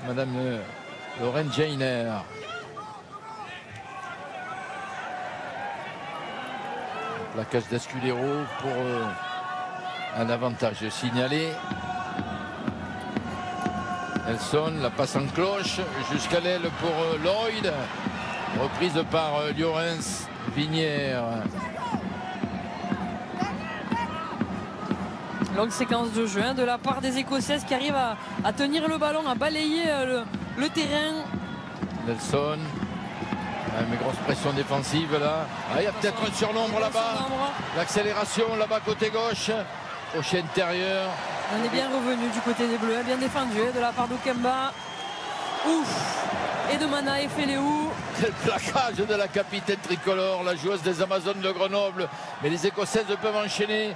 Madame Lorraine Jainer. Plaquage d'Escudero pour un avantage signalé. Nelson, la passe en cloche jusqu'à l'aile pour Lloyd. Reprise par Llorens Vinière. Longue séquence de jeu de la part des Écossaises qui arrivent à tenir le ballon, à balayer le terrain. Nelson. Une grosse pression défensive là. Ah, il y a peut-être un surnombre là-bas. L'accélération là-bas côté gauche. Crochet intérieur. On est bien revenu du côté des Bleus, bien défendu de la part d'Okemba. Ouf. Et de Manaï Feleou. Quel plaquage de la capitaine tricolore, la joueuse des Amazones de Grenoble. Mais les Écossaises peuvent enchaîner.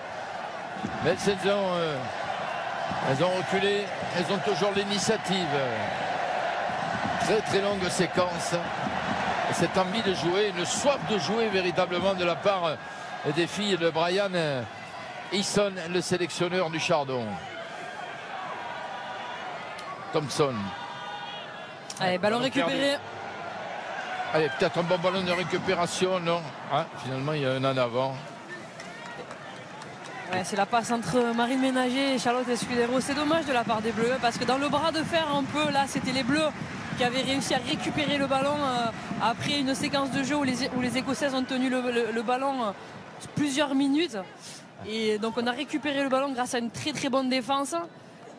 Mais elles ont reculé. Elles ont toujours l'initiative. Très très longue séquence. Et cette envie de jouer, une soif de jouer véritablement de la part des filles de Brian Easson, le sélectionneur du Chardon. Thompson. Allez, ballon récupéré. Allez, peut-être un bon ballon de récupération, non hein, finalement, il y a un en avant. Ouais, c'est la passe entre Marine Ménager et Charlotte Escudero. C'est dommage de la part des Bleus, parce que dans le bras de fer un peu, là, c'était les Bleus qui avaient réussi à récupérer le ballon après une séquence de jeu où les Écossaises ont tenu le ballon plusieurs minutes. Et donc on a récupéré le ballon grâce à une très très bonne défense.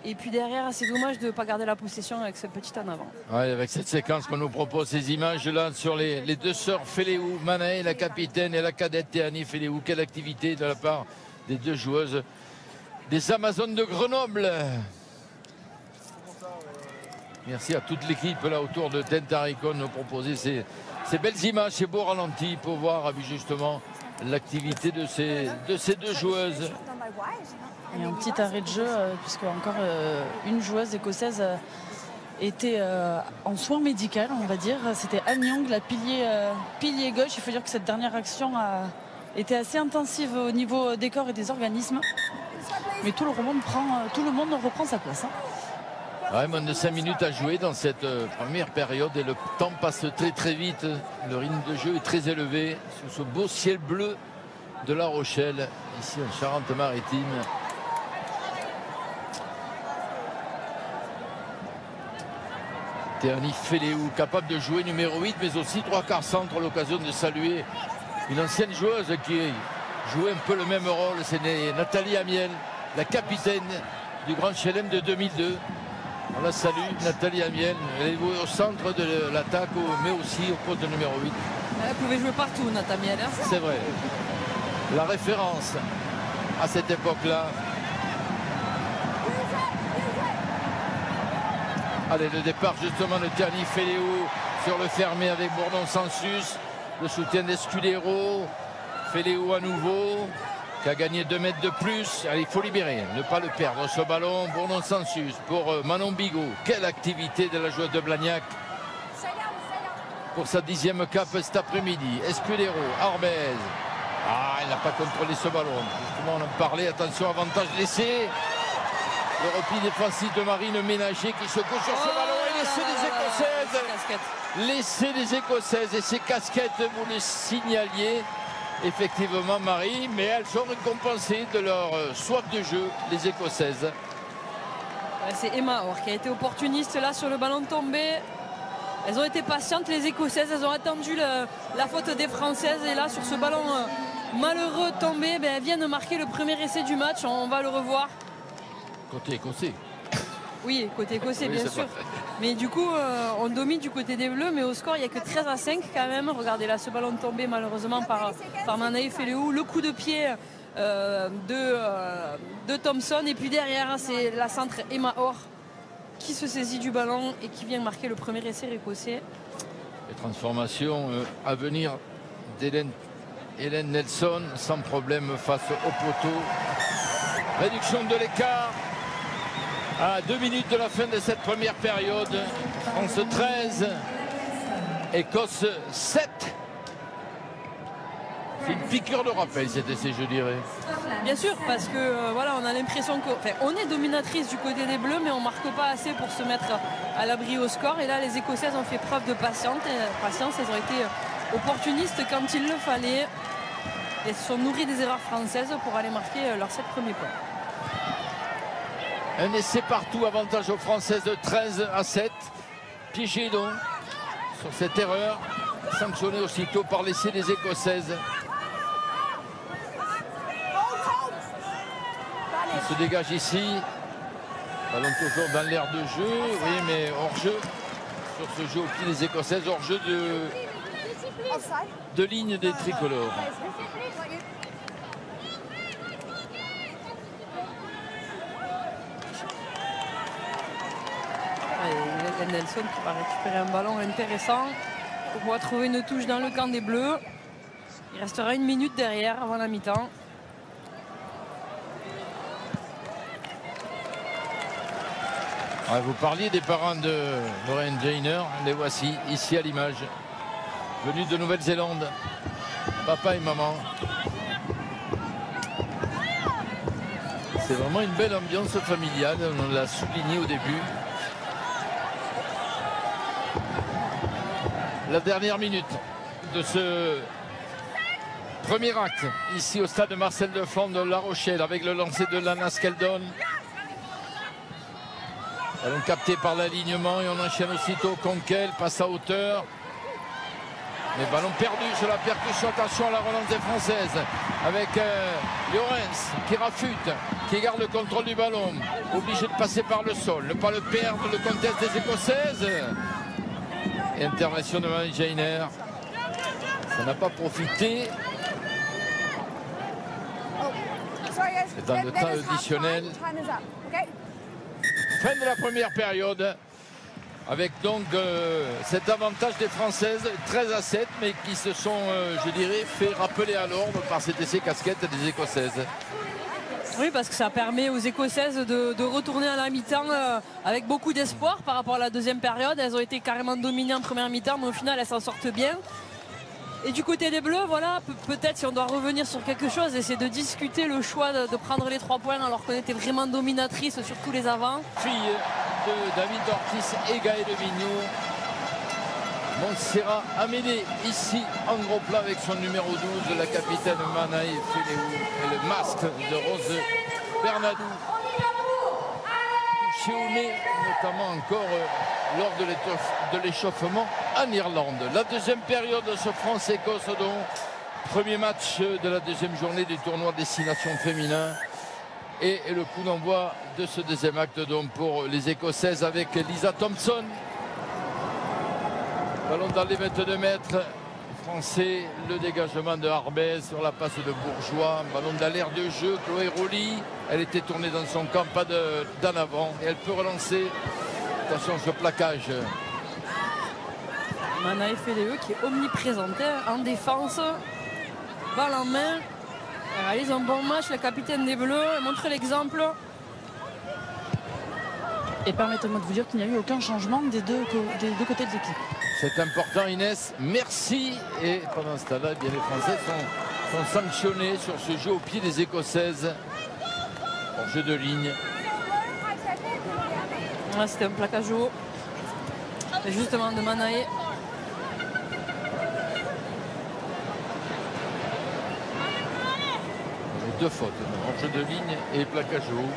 Et puis derrière, c'est dommage de ne pas garder la possession avec cette petite en avant. Ouais, avec cette séquence qu'on nous propose, ces images-là sur les deux sœurs Feleou, Manaï, la capitaine, et la cadette Théanie Feleou. Quelle activité de la part des deux joueuses des Amazones de Grenoble. Merci à toute l'équipe là autour de Tentaricon de nous proposer ces belles images, ces beaux ralentis pour voir justement l'activité de ces deux joueuses. Il y a un petit arrêt de jeu puisque encore une joueuse écossaise était en soins médicaux, on va dire. C'était Anne Young, la pilier gauche. Il faut dire que cette dernière action a été assez intensive au niveau des corps et des organismes. Mais tout le monde reprend sa place. Ouais, moins de 5 minutes à jouer dans cette première période et le temps passe très très vite. Le rythme de jeu est très élevé sous ce beau ciel bleu de La Rochelle, ici en Charente-Maritime. Théanie Feleou, capable de jouer numéro 8, mais aussi 3/4 centre, l'occasion de saluer une ancienne joueuse qui jouait un peu le même rôle. C'est Nathalie Amiel, la capitaine du Grand Chelem de 2002. On la salue, Nathalie Amiel. Elle est au centre de l'attaque, mais aussi au poste de numéro 8. Elle pouvait jouer partout, Nathalie Amiel. C'est vrai. La référence à cette époque-là. Allez, le départ justement de Théanie Feleou sur le fermé avec Bourdon-Sansus. Le soutien d'Escudero. Feleou à nouveau, qui a gagné 2 mètres de plus. Allez, il faut libérer, ne pas le perdre ce ballon. Bourdon-Sansus pour Manon Bigot. Quelle activité de la joueuse de Blagnac pour sa 10e cape cet après-midi. Escudero, Arbez. Ah, il n'a pas contrôlé ce ballon. Justement, on en parlait. Attention, avantage laissé. Le repli défensif de Marine Ménager qui se couche sur ce ballon. Et l'essai des Écossaises. L'essai des Écossaises et ces casquettes, vous le signaliez. effectivement, Marie, mais elles sont récompensées de leur soif de jeu, les Écossaises. C'est Emma Orr qui a été opportuniste là sur le ballon tombé. Elles ont été patientes, les Écossaises, elles ont attendu la faute des Françaises. Et là, sur ce ballon malheureux tombé, elles viennent de marquer le premier essai du match. On va le revoir. Côté écossais. Oui, côté écossais, oui, bien sûr. Mais du coup, on domine du côté des Bleus, mais au score, il n'y a que 13-5 quand même. Regardez là, ce ballon tombé malheureusement par Manaï Feleou. Le coup de pied de Thompson. Et puis derrière, c'est la centre Emma Orr qui se saisit du ballon et qui vient marquer le premier essai écossais. Les transformations à venir d'Hélène Nelson, sans problème face au poteau. Réduction de l'écart à 2 minutes de la fin de cette première période. France 13, Écosse 7. C'est une piqûre de rappel cet essai, je dirais. Bien sûr, parce que voilà, on a l'impression qu'on est dominatrice du côté des Bleus, mais on ne marque pas assez pour se mettre à l'abri au score. Et là, les Écossaises ont fait preuve de patience. Elles ont été opportunistes quand il le fallait. Elles se sont nourries des erreurs françaises pour aller marquer leurs 7 premiers points. Un essai partout, avantage aux Françaises de 13-7. Piégé donc sur cette erreur, sanctionné aussitôt par l'essai des Écossaises. Il se dégage ici. Ballon toujours dans l'air de jeu. Oui, mais hors-jeu. Sur ce jeu au pied des Écossaises, hors-jeu de ligne des tricolores. Nelson qui va récupérer un ballon intéressant pour pouvoir trouver une touche dans le camp des Bleus. Il restera 1 minute derrière avant la mi-temps. Vous parliez des parents de Lorraine Jainer, les voici ici à l'image. Venus de Nouvelle-Zélande, papa et maman. C'est vraiment une belle ambiance familiale, on l'a souligné au début. La dernière minute de ce premier acte ici au stade de Marcel Defland de La Rochelle avec le lancer de Lana Skeldon. Ballon capté par l'alignement et on enchaîne aussitôt. Conquel passe à hauteur. Mais ballon perdu sur la percussion. Attention à la relance des Françaises avec Llorens qui rafute, qui garde le contrôle du ballon. Obligé de passer par le sol, ne pas le perdre. Le contest des Écossaises. Et intervention de Manaï Jainer. Ça n'a pas profité. C'est dans le temps additionnel. Fin de la première période. Avec donc cet avantage des Françaises 13-7, mais qui se sont, je dirais, fait rappeler à l'ordre par cet essai casquette des Écossaises. Oui, parce que ça permet aux Écossaises de retourner à la mi-temps avec beaucoup d'espoir par rapport à la deuxième période. Elles ont été carrément dominées en première mi-temps, mais au final, elles s'en sortent bien. Et du côté des Bleus, voilà, peut-être si on doit revenir sur quelque chose, et c'est de discuter le choix de prendre les 3 points alors qu'on était vraiment dominatrice sur tous les avants. Fille de David Ortiz et Gaël Vigneault. Montserrat Amédée ici en gros plat avec son numéro 12, la capitaine Manaï Feleou et le masque de Rose Bernadou. Touché au nez, notamment encore lors de l'échauffement en Irlande. La deuxième période de ce France-Écosse, donc premier match de la deuxième journée du tournoi Destination Féminin. Et le coup d'envoi de ce deuxième acte donc pour les Écossaises avec Lisa Thompson. Ballon dans les 22 mètres français, le dégagement de Harbès sur la passe de Bourgeois. Ballon dans l'air de jeu, Chloé Rowley. Elle était tournée dans son camp, pas d'en avant. Et elle peut relancer. Attention ce plaquage. Manaï Feleou qui est omniprésente en défense. Balle en main. Elle réalise un bon match, la capitaine des Bleus. Elle montre l'exemple. Et permettez-moi de vous dire qu'il n'y a eu aucun changement des deux côtés de l'équipe. C'est important Inès, merci. Et pendant ce temps-là, les Français sont sanctionnés sur ce jeu au pied des Écossaises. En jeu de ligne. Ouais, c'était un plaquage haut. Et justement de Manaï. 2 fautes. Hors jeu de ligne et plaquage haut.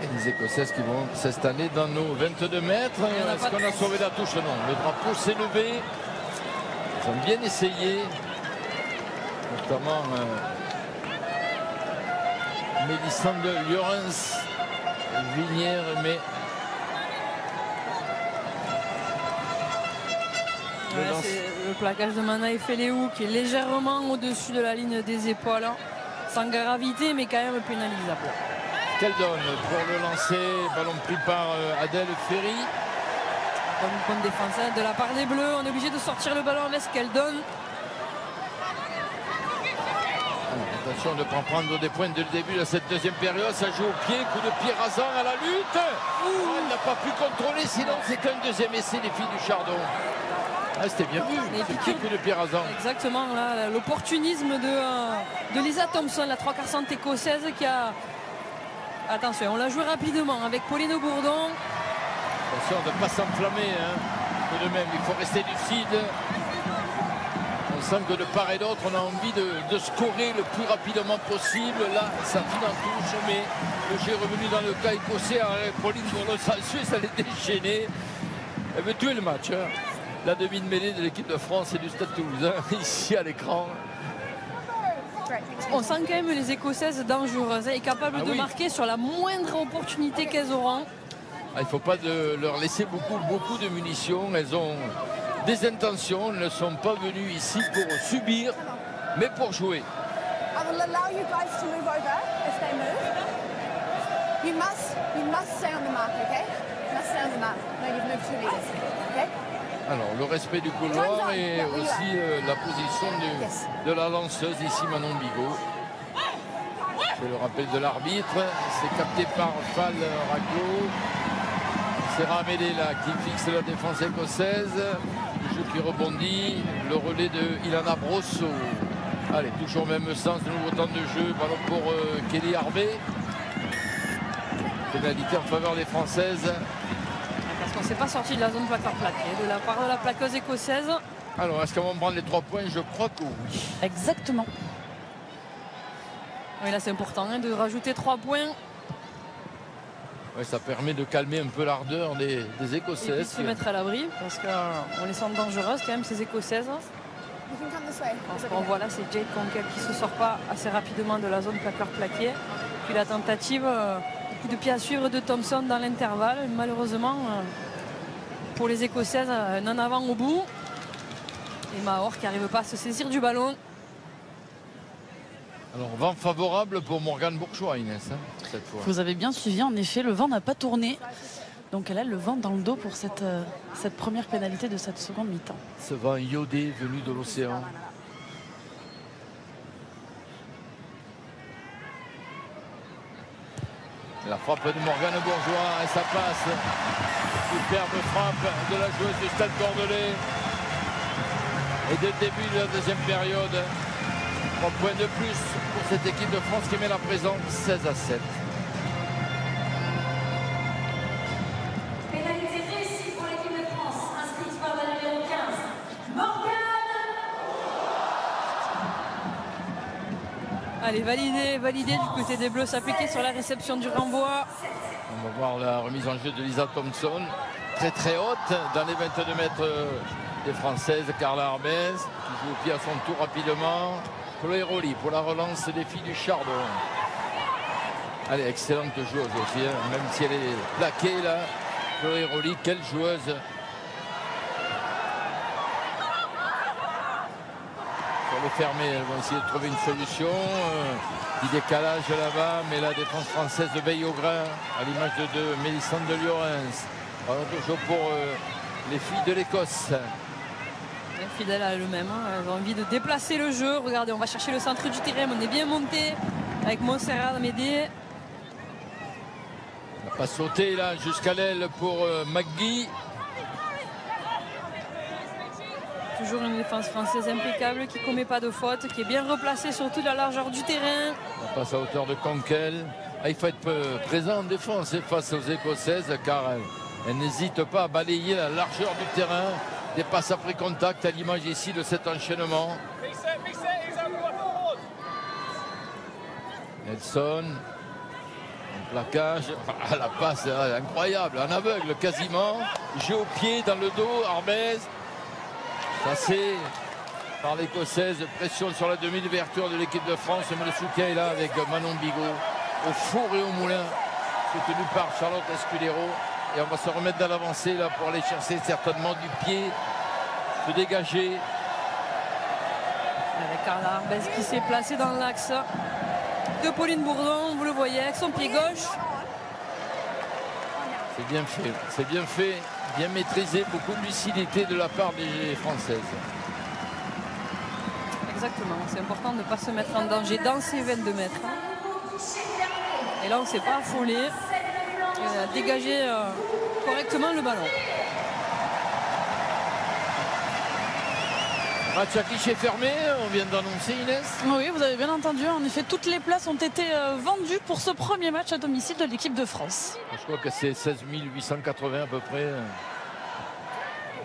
Et les Écossaises qui vont s'installer dans nos 22 mètres. Est-ce qu'on a sauvé la touche? Non. Le drapeau s'est levé. Ils ont bien essayé. Notamment Mélissande Llorens, Vinière, mais le plaquage de Manaï Feleou qui est légèrement au-dessus de la ligne des épaules, sans gravité mais quand même pénalisable. Qu'elle donne pour le lancer, ballon pris par Adèle Ferry. Bonne défense de la part des Bleus, on est obligé de sortir le ballon, laisse qu'elle donne. Attention de ne pas prendre des points dès le début de cette deuxième période. Ça joue au pied, coup de pied rasant à la lutte. Elle n'a pas pu contrôler, sinon c'est qu'un deuxième essai des filles du Chardon. C'était bien vu, c'est coup de pied rasant. Exactement, l'opportunisme de Lisa Thompson, la 3/4 écossaise qui a... Attention, on l'a joué rapidement avec Pauline Bourdon. Attention de ne pas s'enflammer. De même, il faut rester lucide. On sent que de part et d'autre, on a envie de scorer le plus rapidement possible. Là, ça finit en touche, mais le jeu est revenu dans le cas écossais. Pauline Bourdon, Suisse, elle est déchaînée. Elle veut tuer le match. La demi de mêlée de l'équipe de France et du Stade Toulousain, ici à l'écran. On sent quand même les Écossaises dangereuses et capables de marquer sur la moindre opportunité qu'elles auront. Il ne faut pas leur laisser beaucoup de munitions. Elles ont des intentions, elles ne sont pas venues ici pour subir, mais pour jouer. Alors, le respect du couloir et aussi la position de la lanceuse, ici Manon Bigot. Je le rappel de l'arbitre, c'est capté par Fall Raglo. C'est Ramédé là qui fixe la défense écossaise. Le jeu qui rebondit, le relais de Ilana Brosso. Allez, toujours même sens, de nouveau temps de jeu. Ballon pour Kelly Harvey. Pénalité en faveur des Françaises. Parce qu'on ne s'est pas sorti de la zone plaqueur plaqué, de la part de la plaqueuse écossaise. Alors, est-ce qu'on va prendre les 3 points? Je crois que oui. Exactement. Oui, là c'est important de rajouter 3 points. Ouais, ça permet de calmer un peu l'ardeur des Écossaises. Et de se mettre à l'abri, parce qu'on les sent dangereuses quand même, ces Écossaises. On voit là, c'est Jade Conkel qui ne se sort pas assez rapidement de la zone plaqueur plaqué. Puis la tentative, coup de pied à suivre de Thompson dans l'intervalle. Malheureusement, pour les Écossaises, un en avant au bout. Et Mahor qui n'arrive pas à se saisir du ballon. Alors, vent favorable pour Morgane Bourgeois, Inès, cette fois. Vous avez bien suivi, en effet, le vent n'a pas tourné. Donc elle a le vent dans le dos pour cette première pénalité de cette seconde mi-temps. Ce vent iodé venu de l'océan. La frappe de Morgane Bourgeois et ça passe. Superbe frappe de la joueuse du Stade Bordelais. Et dès le début de la deuxième période, 3 points de plus pour cette équipe de France qui met la présence 16-7. Pénalité réussie pour l'équipe de France, inscrite par la numéro 15, Morgane. Allez, validé du côté des Bleus, s'appliquer sur la réception du renvoi. On va voir la remise en jeu de Lisa Thompson, très haute dans les 22 mètres des Françaises. Carla Arbez qui joue au pied à son tour rapidement. Chloé Rolly pour la relance des filles du Chardon. Allez, excellente joueuse aussi, même si elle est plaquée là. Chloé Rolly, quelle joueuse. Sur le fermé, elles vont essayer de trouver une solution. Petit décalage là-bas, mais la défense française veille au grain, à l'image de Mélissande de Llorens. Alors, toujours pour les filles de l'Écosse. Fidèle à eux-mêmes, elles ont envie de déplacer le jeu. Regardez, on va chercher le centre du terrain, on est bien monté avec Montserrat Médé. On n'a pas sauté là jusqu'à l'aile pour McGee. Toujours une défense française impeccable qui ne commet pas de faute, qui est bien replacée sur toute la largeur du terrain. On passe à hauteur de Conquel. Il faut être présent en défense face aux Écossaises car elles n'hésitent pas à balayer la largeur du terrain. Des passes après contact à l'image ici de cet enchaînement. Nelson. En plaquage. Ah, la passe incroyable, en aveugle quasiment. Jeu au pied dans le dos, Arbez. Passé par l'Écossaise. Pression sur la demi-ouverture de l'équipe de France. Mais le soutien est là avec Manon Bigot. Au four et au moulin. Soutenu par Charlotte Escudero. Et on va se remettre dans l'avancée là pour aller chercher certainement du pied. Se dégager. Avec Carla Arbez qui s'est placée dans l'axe de Pauline Bourdon. Vous le voyez avec son pied gauche. C'est bien fait. C'est bien fait. Bien maîtrisé. Beaucoup de lucidité de la part des Françaises. Exactement. C'est important de ne pas se mettre en danger dans ces 22 mètres. Et là, on ne s'est pas affolé. On a dégagé correctement le ballon. Match à guichet fermé, on vient d'annoncer, Inès. Oui, vous avez bien entendu. En effet, toutes les places ont été vendues pour ce premier match à domicile de l'équipe de France. Je crois que c'est 16 880 à peu près.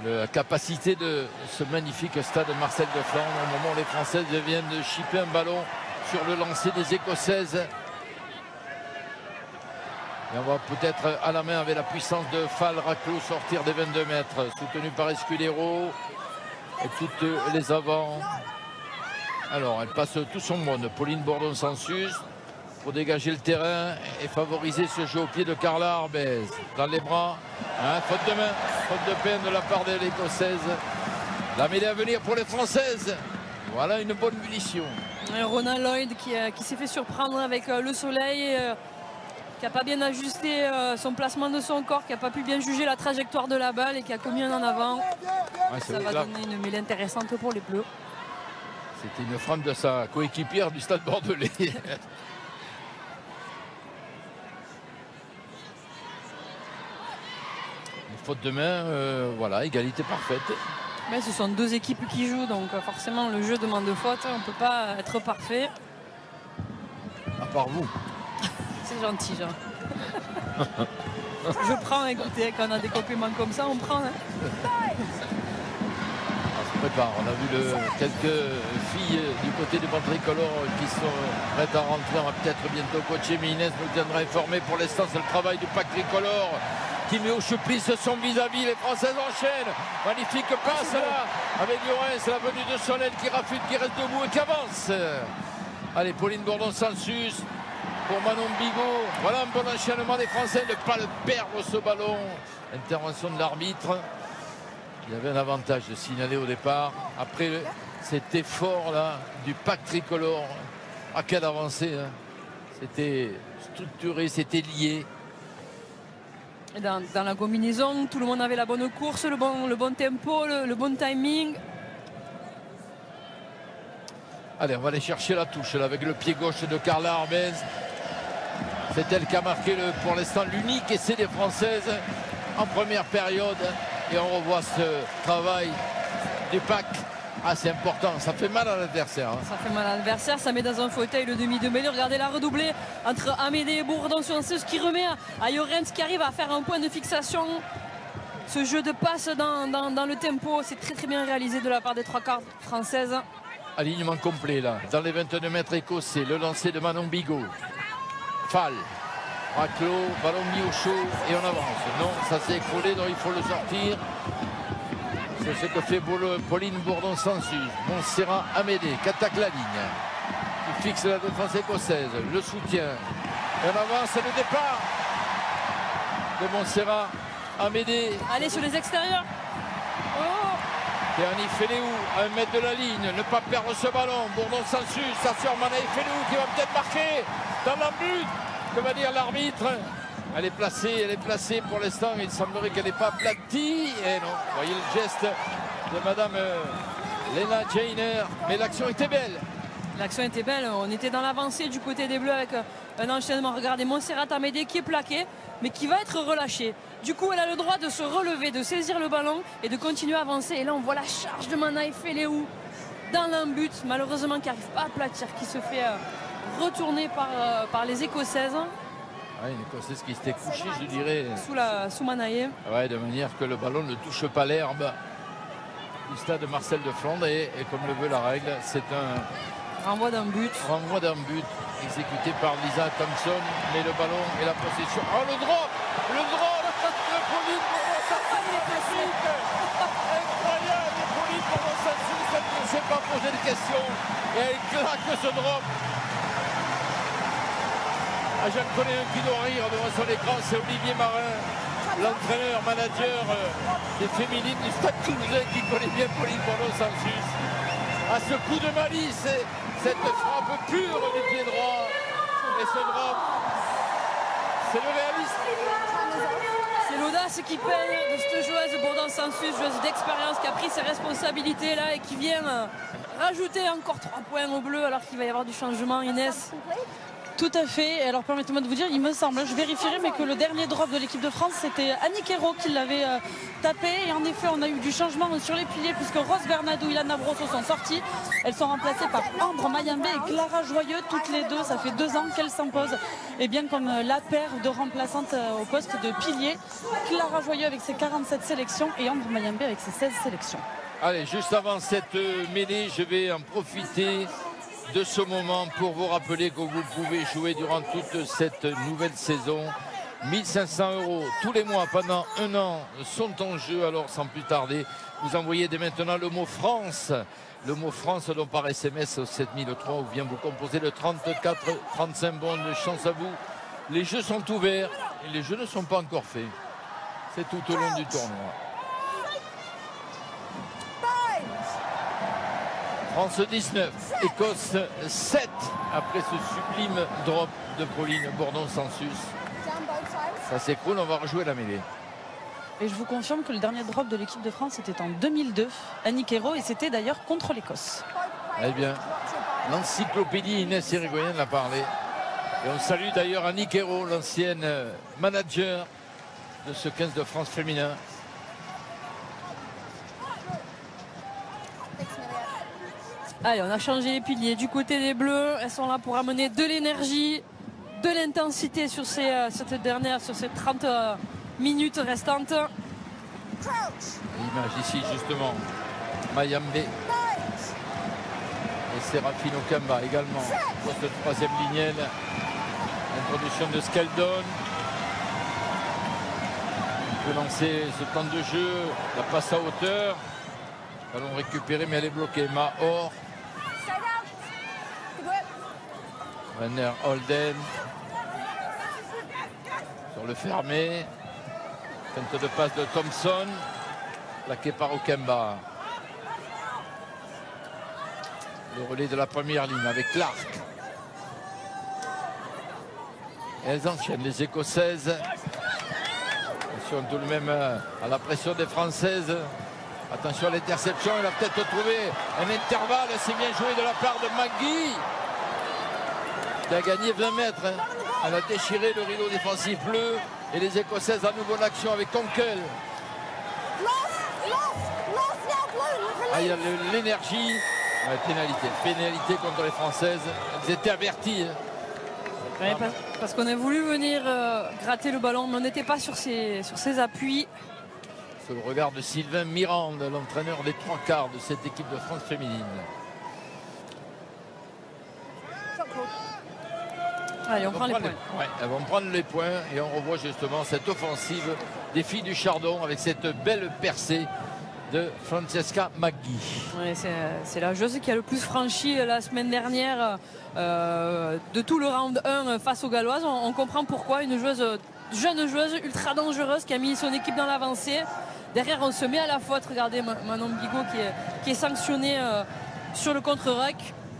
La capacité de ce magnifique stade Marcel de Flandre au moment où les Françaises viennent de chipper un ballon sur le lancer des Écossaises. Et on va peut-être à la main avec la puissance de Fall Raclo sortir des 22 mètres. Soutenu par Escudero et toutes les avants. Alors elle passe tout son monde. Pauline Bourdon-Sansus pour dégager le terrain et favoriser ce jeu au pied de Carla Arbez. Dans les bras, faute de main, faute de peine de la part de l'Écossaise. La mêlée à venir pour les Françaises. Voilà une bonne munition. Rona Lloyd qui s'est fait surprendre avec le soleil. Qui n'a pas bien ajusté son placement de son corps, qui n'a pas pu bien juger la trajectoire de la balle et qui a commis un en avant. Ouais, ça va donner une mêlée intéressante pour les Bleus. C'était une frappe de sa coéquipière du Stade Bordelais. Une faute de main, voilà, égalité parfaite. Mais ce sont deux équipes qui jouent, donc forcément le jeu demande de faute. On ne peut pas être parfait. À part vous. C'est gentil, Jean. Je prends, écoutez, quand on a des compliments comme ça, on prend. On se prépare. On a vu quelques filles du côté du banc tricolore qui sont prêtes à rentrer. On va peut-être bientôt coacher, mais Inès nous tiendra informés. Pour l'instant, c'est le travail du pack tricolore qui met au chemise son vis-à-vis. Les Françaises enchaînent. Magnifique passe là avec Llorens, la venue de Solène qui rafute, qui reste debout et qui avance. Allez, Pauline Bourdon-Sansus. Pour Manon Bigot, voilà un bon enchaînement des Français, ne pas le perdre ce ballon. Intervention de l'arbitre. Il y avait un avantage de signaler au départ. Après cet effort là du pack tricolore, à quelle avancée, hein. C'était structuré, c'était lié. Dans la combinaison, tout le monde avait la bonne course, le bon tempo, le bon timing. Allez, on va aller chercher la touche là avec le pied gauche de Carla Arbez. C'est elle qui a marqué pour l'instant l'unique essai des Françaises en première période. Et on revoit ce travail du pack. Ah, c'est important, ça fait mal à l'adversaire. Hein. Ça fait mal à l'adversaire, ça met dans un fauteuil le demi de mêlée. Regardez la redoublée entre Amédée et Bourdon sur ce qui remet à Llorens qui arrive à faire un point de fixation. Ce jeu de passe dans le tempo, c'est très très bien réalisé de la part des trois quarts françaises. Alignement complet là, dans les 22 mètres écossais, le lancer de Manon Bigot. Fall, Raclo, ballon mis au chaud et on avance. Non, ça s'est écroulé, donc il faut le sortir. C'est ce que fait Pauline Bourdon-Sansus. Montserrat Amédée qui attaque la ligne. Il fixe la défense écossaise, le soutien. Et on avance, c'est le départ de Montserrat Amédée. Allez sur les extérieurs. Oh. Théani Féléou à 1 mètre de la ligne, ne pas perdre ce ballon. Bourdon-Sansus, ça sur Manaï Féléou qui va peut-être marquer dans la but. Que va dire l'arbitre? Elle est placée pour l'instant. Il semblerait qu'elle n'est pas aplatie. Et non, vous voyez le geste de Madame Lena Jainer. Mais l'action était belle. L'action était belle. On était dans l'avancée du côté des Bleus avec un enchaînement. Regardez, Montserrat Amédée qui est plaqué, mais qui va être relâché. Du coup, elle a le droit de se relever, de saisir le ballon et de continuer à avancer. Et là, on voit la charge de Manaï Féléou dans l'embut. Malheureusement, qui n'arrive pas à aplatir, qui se fait retourner par les Écossaises. Ouais, une Écossaise qui s'était couchée, je dirais. Sous Manaï. Ouais, de manière que le ballon ne touche pas l'herbe du stade Marcel de Flandre. Et comme le veut la règle, c'est un Renvoi d'un but. Renvoi d'un but exécuté par Lisa Thompson. Mais le ballon et la possession. Oh, le drop de Pauline Bordeaux-Sansus. Incroyable, Pauline Bordeaux-Sansus. Elle ne s'est pas posé de questions. Et elle claque ce drop. Ah, j'en connais un qui doit rire devant son écran, c'est Olivier Marin, l'entraîneur, manager des féminines du Stade Toulousain, qui connaît bien Pauline Bordeaux-Sansus. À ce coup de malice, cette frappe pure du pied droit. Et ce drop, c'est le réalisme. C'est l'audace qui peine de cette joueuse Bordeaux-Sansus, joueuse d'expérience qui a pris ses responsabilités là et qui vient rajouter encore 3 points au bleu alors qu'il va y avoir du changement, Inès. Tout à fait. Alors permettez-moi de vous dire, il me semble, je vérifierai, mais que le dernier drop de l'équipe de France, c'était Annick Hérault qui l'avait tapé. Et en effet, on a eu du changement sur les piliers puisque Rose Bernadou et Ilana Brosso sont sorties. Elles sont remplacées par Ambre Mayambé et Clara Joyeux, toutes les deux. Ça fait 2 ans qu'elles s'imposent. Et bien comme la paire de remplaçantes au poste de pilier. Clara Joyeux avec ses 47 sélections et Ambre Mayambé avec ses 16 sélections. Allez, juste avant cette mêlée, je vais en profiter de ce moment pour vous rappeler que vous pouvez jouer durant toute cette nouvelle saison. 1 500 € tous les mois pendant 1 an sont en jeu. Alors sans plus tarder, vous envoyez dès maintenant le mot France. Le mot France donc par SMS au 7003 ou bien vous composez le 34 35. Bonne chance à vous. Les jeux sont ouverts et les jeux ne sont pas encore faits. C'est tout au long du tournoi. France 19, Écosse 7 après ce sublime drop de Pauline Bordeaux-Sansus. Ça s'écroule, on va rejouer la mêlée. Et je vous confirme que le dernier drop de l'équipe de France était en 2002, Annick Hérault, et c'était d'ailleurs contre l'Écosse. Eh bien, l'encyclopédie Inès Irigoyen l'a parlé. Et on salue d'ailleurs Annick Hérault, l'ancienne manager de ce 15 de France féminin. Allez, on a changé les piliers du côté des Bleus. Elles sont là pour amener de l'énergie, de l'intensité sur ces 30 minutes restantes. L'image ici justement, Mayambé et Serafino Kamba également. Poste de 3e lignelle. Introduction de Skeldon. On peut lancer ce temps de jeu, la passe à hauteur. Ballon récupéré mais elle est bloquée. Mahor. Werner Holden sur le fermé. Feinte de passe de Thompson. Plaqué par Okemba. Le relais de la première ligne avec Clark. Et elles enchaînent les Écossaises. Attention tout de même à la pression des Françaises. Attention à l'interception. Il a peut-être trouvé un intervalle. C'est bien joué de la part de McGee, qui a gagné 20 mètres. Elle a déchiré le rideau défensif bleu. Et les Écossaises à nouveau en action avec Conkel. Ah, il y a l'énergie. Ouais, pénalité contre les Françaises. Elles étaient averties. Ouais, parce qu'on a voulu venir gratter le ballon, mais on n'était pas sur ses appuis. Sous le regard de Sylvain Mirande, l'entraîneur des 3/4 de cette équipe de France féminine. Allez, on prend les points. Ouais, elles vont prendre les points et on revoit justement cette offensive des filles du Chardon avec cette belle percée de Francesca McGee. Ouais, c'est la joueuse qui a le plus franchi la semaine dernière de tout le round 1 face aux Galloises. On comprend pourquoi. Une jeune joueuse ultra dangereuse qui a mis son équipe dans l'avancée. Derrière, on se met à la faute. Regardez Manon Bigot qui est sanctionnée sur le contre-ruck.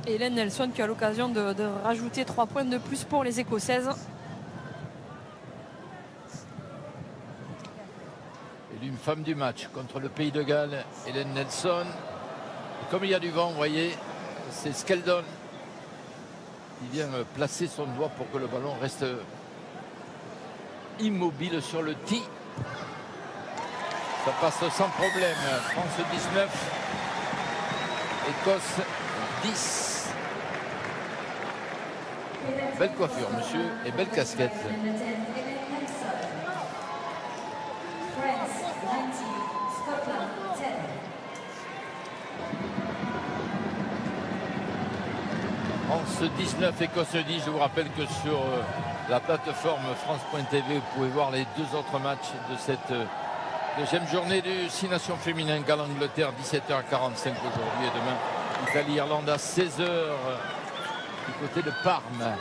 Et Hélène Nelson qui a l'occasion de rajouter 3 points de plus pour les Écossaises. Une femme du match contre le Pays de Galles, Hélène Nelson. Et comme il y a du vent, vous voyez, c'est Skeldon qui vient placer son doigt pour que le ballon reste immobile sur le tee. Ça passe sans problème. France 19, Écosse 10. Belle coiffure, monsieur, et belle casquette. France 19, Écosse 10. Je vous rappelle que sur la plateforme France.tv, vous pouvez voir les 2 autres matchs de cette deuxième journée du 6 Nations féminin. Galles-Angleterre, 17h45 aujourd'hui et demain. Italie-Irlande à 16h du côté de Parme.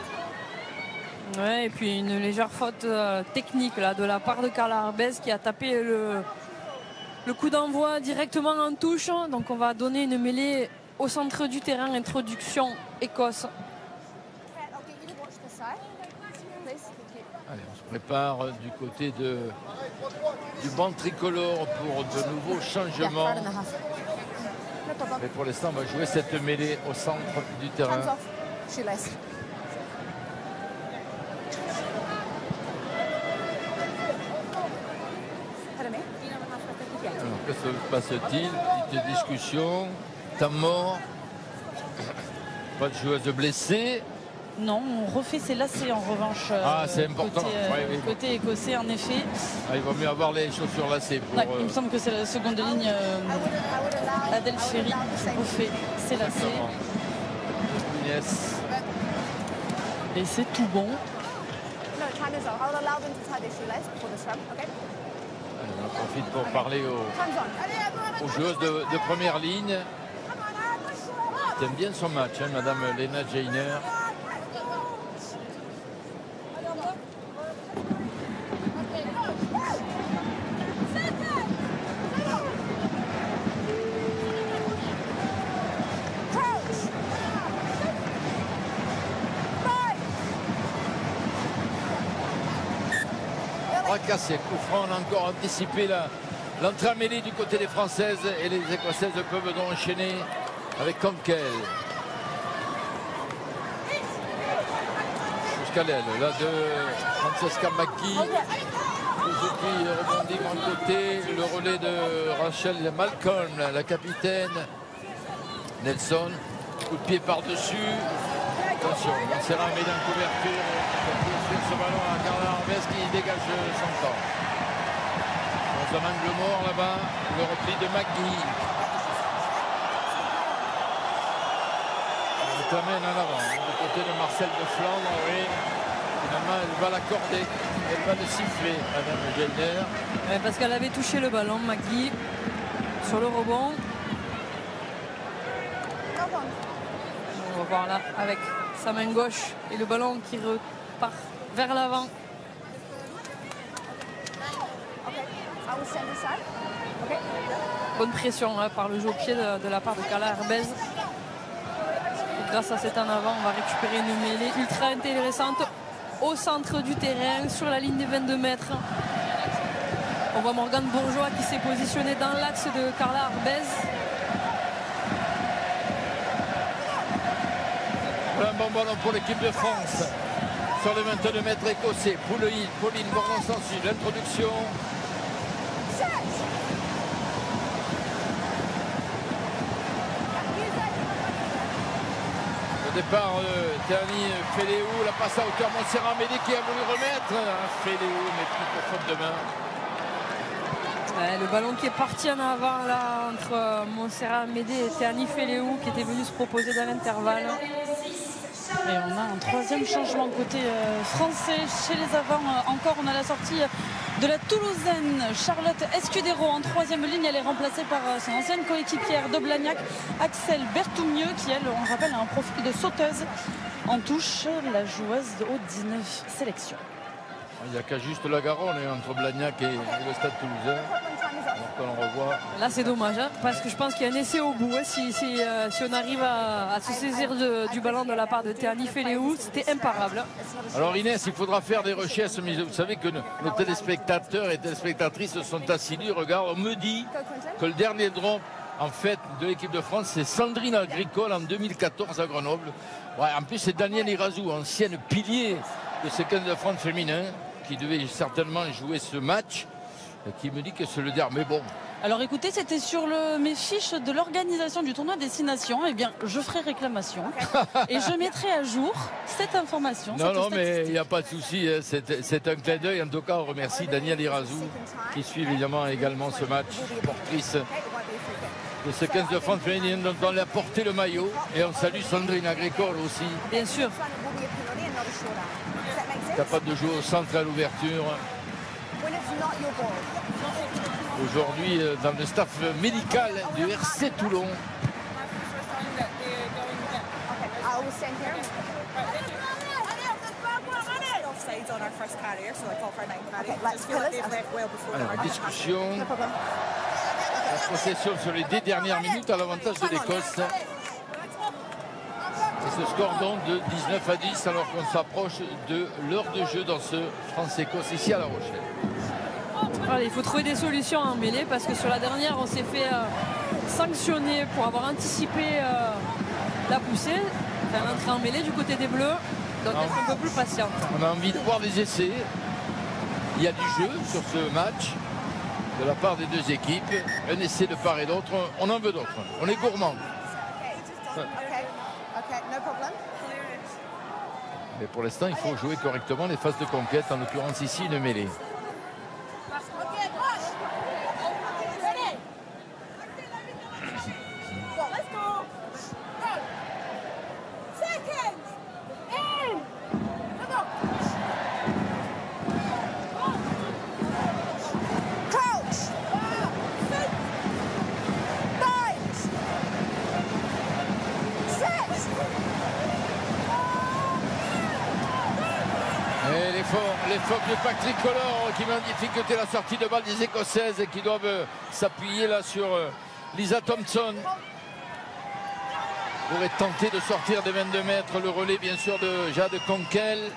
Ouais, et puis une légère faute technique là, de la part de Carla Arbez qui a tapé le coup d'envoi directement en touche. Donc on va donner une mêlée au centre du terrain. Introduction Écosse. Allez, on se prépare du côté du banc tricolore pour de nouveaux changements. Mais pour l'instant, on va jouer cette mêlée au centre du terrain. Alors, que se passe-t-il? Petite discussion. Temps mort. Pas de joueuse blessée. Non, on refait ses lacets en revanche. Ah, c'est important. Côté écossais, en effet. Ah, il vaut mieux avoir les chaussures lacées. Il me semble que c'est la seconde ligne. Adèle Ferry refait ses lacets. Yes. Et c'est tout bon. On en profite pour parler aux joueuses de première ligne. J'aime bien son match, hein, Madame Lena Jainer. Cassé, coup franc, on a encore anticipé l'entrée en mêlée du côté des Françaises et les Écossaises peuvent donc enchaîner avec Conquel. Jusqu'à l'aile, là de Francesca Macchi. Suzuki rebondit de mon côté, le relais de Rachel Malcolm, la capitaine. Nelson, coup de pied par-dessus. Attention, Montserrat met dans couverture. Ce ballon à Carla Arbez qui dégage son camp. Dans un angle mort là-bas, le repli de McGee. On l'amène en avant, du côté de Marcel de Flandre, oui. Finalement, elle va l'accorder, elle va le siffler, Madame Jainer. Ouais, parce qu'elle avait touché le ballon, McGee, sur le rebond. On va voir là, avec sa main gauche et le ballon qui repart vers l'avant. Bonne pression hein, par le jeu au pied de la part de Carla Arbez. Grâce à cet en avant, on va récupérer une mêlée ultra intéressante au centre du terrain, sur la ligne des 22 mètres. On voit Morgane Bourgeois qui s'est positionnée dans l'axe de Carla Arbez. Voilà un bon ballon pour l'équipe de France. Sur les 22 mètres écossais, Pauline Bordon-Sansu, l'introduction. Au départ, Terni Féléou, la passe à hauteur, Montserrat Médé qui a voulu remettre. Féléou, mais plus pour faute de main. Ouais, le ballon qui est parti en avant là entre Montserrat Médé et Terni Féléou qui était venu se proposer dans l'intervalle. Et on a un troisième changement côté français chez les avants. Encore, on a la sortie de la Toulousaine Charlotte Escudero en troisième ligne. Elle est remplacée par son ancienne coéquipière de Blagnac, Axel Berthoumieux, qui elle, on rappelle, a un profil de sauteuse en touche, la joueuse aux 19 sélections. Il n'y a qu'à juste la Garonne entre Blagnac et le Stade Toulousain. Donc on revoit. Là c'est dommage hein, parce que je pense qu'il y a un essai au bout. Hein, si on arrive à se saisir du ballon de la part de Terni Féléou, c'était imparable. Alors Inès, il faudra faire des recherches, mais vous savez que nos téléspectateurs et téléspectatrices sont assidus. Regarde, on me dit que le dernier drop en fait de l'équipe de France, c'est Sandrine Agricole en 2014 à Grenoble. Ouais, en plus c'est Daniel Irazou, ancienne pilier de ce 15 de France féminin, qui devait certainement jouer ce match, qui me dit que c'est le dernier. Mais bon. Alors écoutez, c'était sur mes fiches de l'organisation du tournoi des 6 Nations. Eh bien, je ferai réclamation et je mettrai à jour cette information. Non, mais il n'y a pas de souci. Hein. C'est un clin d'œil. En tout cas, on remercie Daniel Irazou qui suit évidemment également ce match. Sportrice de ce 15 de France féminine dont on a porté le maillot. Et on salue Sandrine Agricole aussi. Bien sûr. Capable de jouer au centre et à l'ouverture. Aujourd'hui, dans le staff médical du RC Toulon. Alors, discussion. La possession sur les 10 dernières minutes à l'avantage de l'Écosse. Et ce score donc de 19 à 10 alors qu'on s'approche de l'heure de jeu dans ce France-Écosse ici à La Rochelle. Allez, il faut trouver des solutions en mêlée parce que sur la dernière on s'est fait sanctionner pour avoir anticipé la poussée, enfin, l'entrée en mêlée du côté des Bleus, donc être un peu plus patiente. On a envie de voir des essais. Il y a du jeu sur ce match de la part des deux équipes. Un essai de part et d'autre, on en veut d'autres. On est gourmand. Mais pour l'instant, il faut jouer correctement les phases de conquête, en l'occurrence ici une mêlée. L'effort de Patrick Tricolore qui met en difficulté la sortie de balle des Écossaises et qui doivent s'appuyer là sur Lisa Thompson. Pourrait tenter de sortir des 22 mètres. Le relais bien sûr de Jade Konkel. Et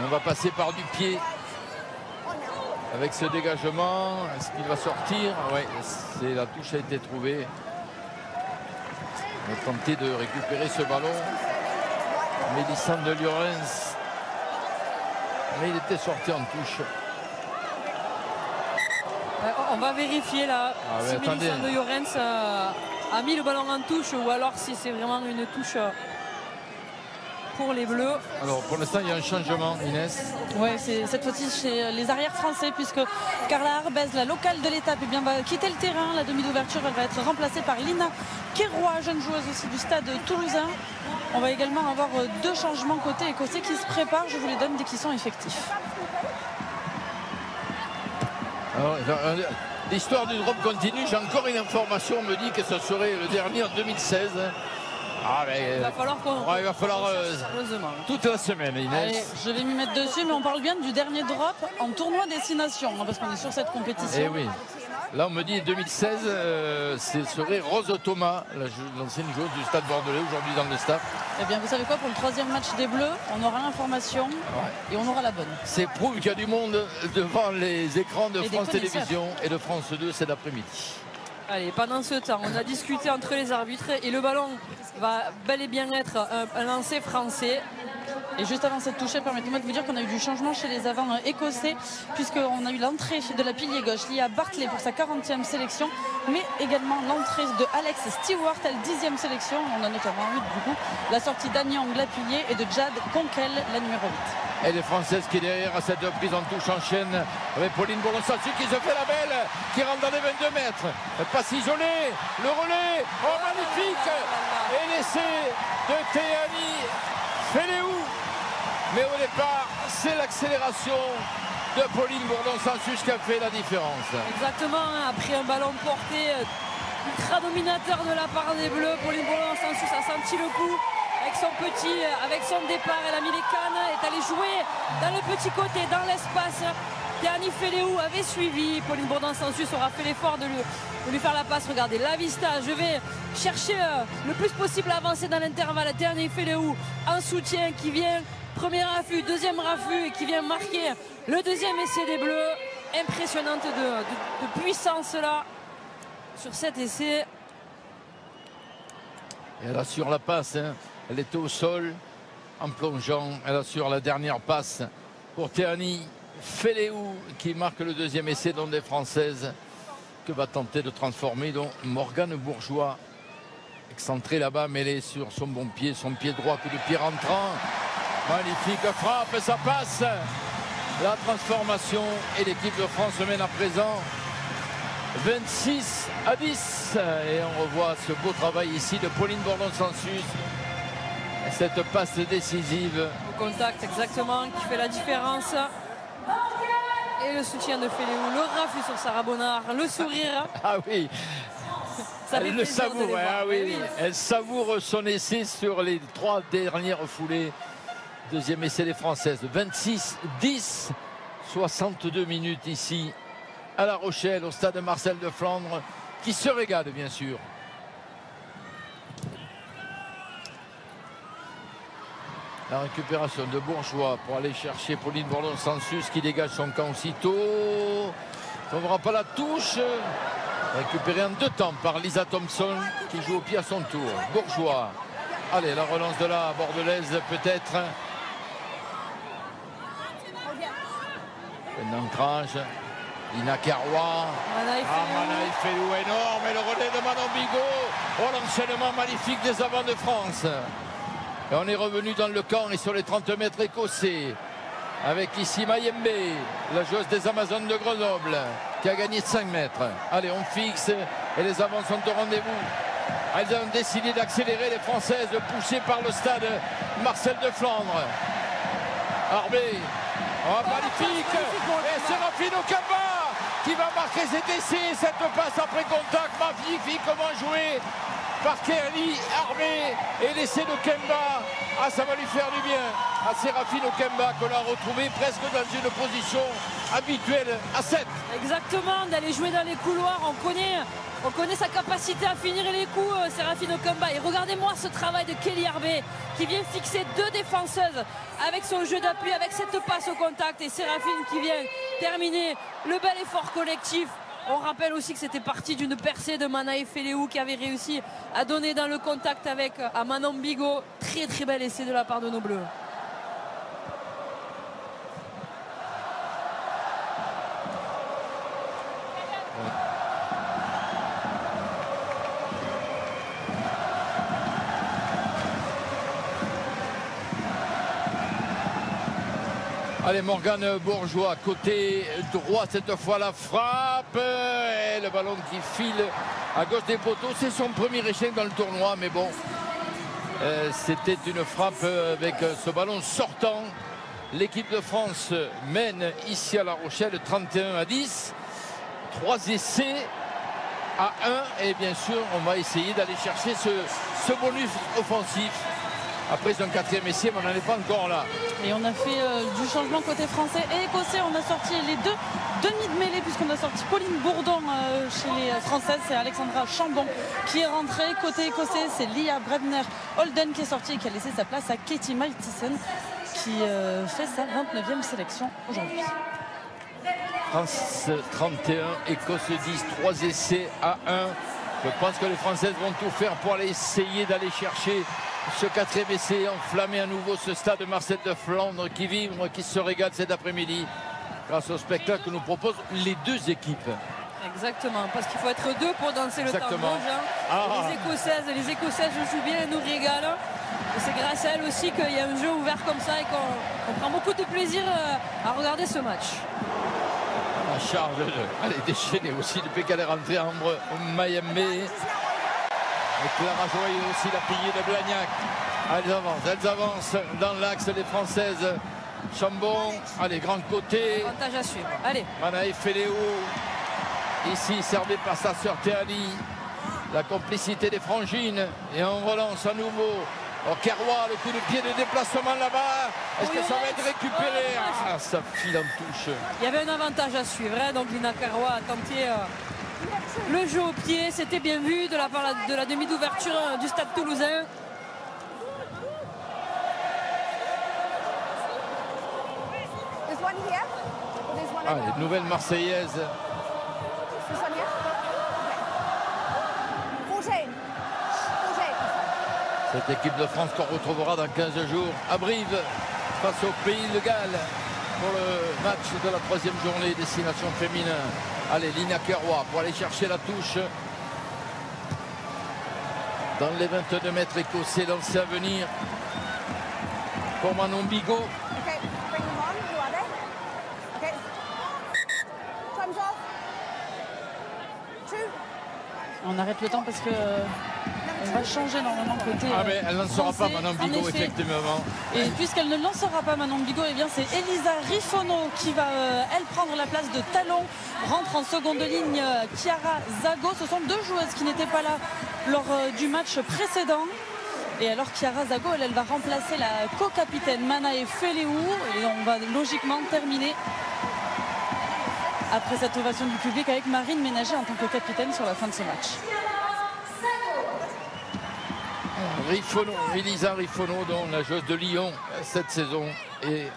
on va passer par du pied avec ce dégagement. Est-ce qu'il va sortir? Oui, la touche a été trouvée. On va tenter de récupérer ce ballon. Mélissande Llorens. Mais il était sorti en touche. On va vérifier là si Mélissande Llorens a mis le ballon en touche ou alors si c'est vraiment une touche pour les Bleus. Alors pour l'instant il y a un changement, Inès. Oui, c'est cette fois-ci chez les arrières français puisque Carla Arbez, la locale de l'étape, va quitter le terrain. La demi d'ouverture, elle va être remplacée par Lina Kérois, jeune joueuse aussi du stade toulousain. On va également avoir deux changements côté écossais qui se préparent. Je vous les donne dès qu'ils sont effectifs. L'histoire du drop continue. J'ai encore une information, on me dit que ce serait le dernier en 2016. Ah, mais, il va falloir toute la semaine, Inès. Allez, je vais m'y mettre dessus, mais on parle bien du dernier drop en tournoi destination, parce qu'on est sur cette compétition. Et oui. Là, on me dit 2016, ce serait Rose Thomas, l'ancienne joueuse du Stade Bordelais, aujourd'hui dans le staff. Eh bien, vous savez quoi, pour le troisième match des Bleus, on aura l'information et on aura la bonne. C'est prouve qu'il y a du monde devant les écrans de France Télévisions et de France 2 cet après-midi. Allez, pendant ce temps, on a discuté entre les arbitres et le ballon va bel et bien être un lancer français. Et juste avant cette touche, permettez-moi de vous dire qu'on a eu du changement chez les avants écossais, puisqu'on a eu l'entrée de la pilier gauche, Lia Bartley pour sa 40e sélection, mais également l'entrée de Alex Stewart, à la 10e sélection. On a notamment eu du coup la sortie d'Anyang, la pilier, et de Jade Konkel, la numéro 8. Et les Françaises qui derrière à cette prise en touche enchaîne avec Pauline Bourlon-Sansu qui se fait la belle, qui rentre dans les 22 mètres. Passe isolée, le relais, oh magnifique. Et l'essai de Théani Féléou. Mais au départ, c'est l'accélération de Pauline Bourlon-Sansu qui a fait la différence. Exactement, après un ballon porté ultra dominateur de la part des Bleus, Pauline Bourlon-Sansu a senti le coup. Avec son départ, elle a mis les cannes, est allée jouer dans le petit côté, dans l'espace. Théani Féléou avait suivi. Pauline Bourlon-Sansu aura fait l'effort de lui faire la passe. Regardez, la vista, je vais chercher le plus possible à avancer dans l'intervalle. Théani Féléou en soutien qui vient, premier raffut, deuxième raffut et qui vient marquer le deuxième essai des Bleus. Impressionnante de puissance là sur cet essai. Et elle assure la passe, hein. Elle était au sol en plongeant. Elle assure la dernière passe pour Théani Féléou qui marque le deuxième essai donc des Françaises, que va tenter de transformer donc Morgane Bourgeois, excentrée là-bas, mêlée sur son bon pied, son pied droit, coup de pied rentrant. Magnifique frappe, ça passe. La transformation et l'équipe de France mène à présent 26-10. Et on revoit ce beau travail ici de Pauline Bourdon-Sansus. Cette passe décisive. Au contact, exactement, qui fait la différence. Et le soutien de Féléou, le raffut sur Sarah Bonnard, le sourire. Ah oui, Ça fait elle le plaisir de savoure, les voir. ah oui. Oui. Elle savoure son essai sur les 3 dernières foulées. Deuxième essai des Françaises. 26-10, 62 minutes ici à La Rochelle, au stade Marcel de Flandre, qui se régale bien sûr. La récupération de Bourgeois pour aller chercher Pauline Bourdon-Sansus qui dégage son camp aussitôt. On ne verra pas la touche. Récupéré en 2 temps par Lisa Thompson qui joue au pied à son tour. Bourgeois. Allez, la relance de la Bordelaise peut-être. Un ancrage. Ina Kerwa. Manaï Féléou énorme. Et le relais de Manon Bigot. Oh, l'enchaînement magnifique des avants de France. Et on est revenu dans le camp et sur les 30 mètres écossais. Avec ici Mayembe, la joueuse des Amazones de Grenoble, qui a gagné de 5 mètres. Allez, on fixe et les avants sont au rendez-vous. Elles ont décidé d'accélérer, les Françaises, poussées par le stade Marcel de Flandre. Arbé, oh, magnifique. Et Séraphine Okamba qui va marquer cet essai, cette passe après contact. Magnifique, comment jouer par Kerli, Arbé et l'essai de Kemba. Ah, ça va lui faire du bien à Séraphine Okemba, qu'on a retrouvé presque dans une position habituelle à 7. Exactement, d'aller jouer dans les couloirs. On connaît sa capacité à finir les coups, Séraphine Okemba. Et regardez-moi ce travail de Kelly Arbé qui vient fixer 2 défenseuses avec son jeu d'appui, avec cette passe au contact. Et Séraphine qui vient terminer le bel effort collectif. On rappelle aussi que c'était parti d'une percée de Manaï Féléou qui avait réussi à donner dans le contact avec Manon Bigot. Très très bel essai de la part de nos Bleus. Allez, Morgane Bourgeois, côté droit, cette fois la frappe. Et le ballon qui file à gauche des poteaux. C'est son premier échec dans le tournoi, mais bon, c'était une frappe avec ce ballon sortant. L'équipe de France mène ici à La Rochelle 31-10. 3 essais à 1. Et bien sûr, on va essayer d'aller chercher ce bonus offensif. Après un 4e essai, mais on n'en est pas encore là. Et on a fait du changement côté français et écossais. On a sorti les 2 demi de mêlée puisqu'on a sorti Pauline Bourdon chez les Françaises. C'est Alexandra Chambon qui est rentrée. Côté écossais, c'est Lia Brebner Holden qui est sortie et qui a laissé sa place à Katie Maithison qui fait sa 29e sélection aujourd'hui. France 31, Écosse 10, 3 essais à 1. Je pense que les Françaises vont tout faire pour aller essayer d'aller chercher ce 4e essai, enflammer à nouveau ce stade de Marcel de Flandre qui vibre, qui se régale cet après-midi grâce au spectacle que nous proposent les 2 équipes. Exactement, parce qu'il faut être 2 pour danser le tambour. Les Écossaises jouent bien et nous régalent. Et c'est grâce à elles aussi qu'il y a un jeu ouvert comme ça et qu'on prend beaucoup de plaisir à regarder ce match. La charge, elle est déchaînée aussi depuis qu'elle est rentrée en Mayembe. Et Clara Joyeux aussi, la pilier de Blagnac. Elles avancent dans l'axe, les Françaises. Chambon, allez, grand côté. Avantage à suivre. Allez. Manaï Féléou, ici servi par sa sœur Théali. La complicité des frangines. Et on relance à nouveau. Oh, Kerwa, le coup de pied de déplacement là-bas. Est-ce que ça va être récupéré? Ah, ça file en touche. Il y avait un avantage à suivre. Hein, donc Lina Kerwa a tenté le jeu au pied. C'était bien vu de la part de la demi d'ouverture du stade toulousain. Allez, nouvelle Marseillaise. Cette équipe de France qu'on retrouvera dans 15 jours à Brive face au Pays de Galles pour le match de la 3e journée destination féminin. Allez, Lina Kerwa pour aller chercher la touche dans les 22 mètres écossais lancés à venir pour Manon Bigot. On arrête le temps parce que on va changer normalement côté. Ah mais elle ne lancera pas Manon Bigot effectivement. Et puisqu'elle ne lancera pas Manon Bigot, et bien c'est Elisa Rifono qui va elle prendre la place de Talon. Rentre en seconde ligne Chiara Zago. Ce sont deux joueuses qui n'étaient pas là lors du match précédent. Et alors Chiara Zago, elle va remplacer la co-capitaine Manae Feleou. Et on va logiquement terminer après cette ovation du public avec Marine Ménager en tant que capitaine sur la fin de ce match. Rifono, Elisa Rifono, dont la joueuse de Lyon cette saison, et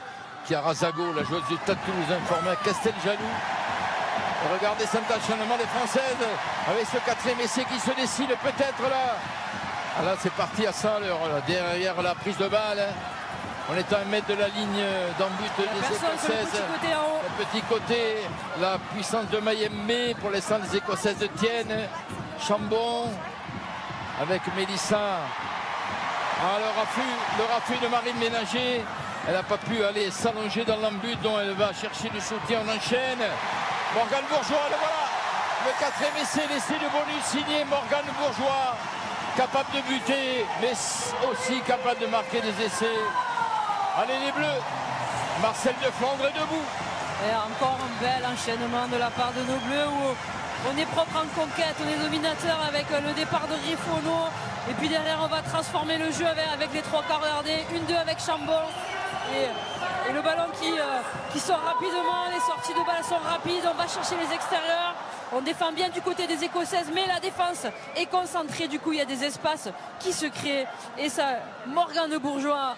Chiara Zago, la joueuse du Stade Toulousain, formée à Casteljaloux. Regardez cet enchaînement des Françaises avec ce quatrième essai qui se dessine peut-être là. Ah là c'est parti à 100 à l'heure, derrière la prise de balle. On est à 1 mètre de la ligne d'en but des Écossaises. Le petit côté, la puissance de Mayembe pour l'instant des Écossaises de Tienne. Chambon avec Mélissa. Ah, le raffut de Marine Ménager. Elle n'a pas pu aller s'allonger dans l'embut dont elle va chercher le soutien. On enchaîne. Morgane Bourgeois, le voilà. Le quatrième essai, l'essai de bonus signé Morgane Bourgeois. Capable de buter, mais aussi capable de marquer des essais. Allez les Bleus. Marcel de Flandre est debout. Et encore un bel enchaînement de la part de nos Bleus où on est propre en conquête, on est dominateur avec le départ de Rifono. Et puis derrière on va transformer le jeu avec les trois quarts regardez, 1-2 avec Chambon. Et le ballon qui sort rapidement, les sorties de balle sont rapides, on va chercher les extérieurs. On défend bien du côté des Écossaises, mais la défense est concentrée. Du coup, il y a des espaces qui se créent. Et ça, Morgane Bourgeois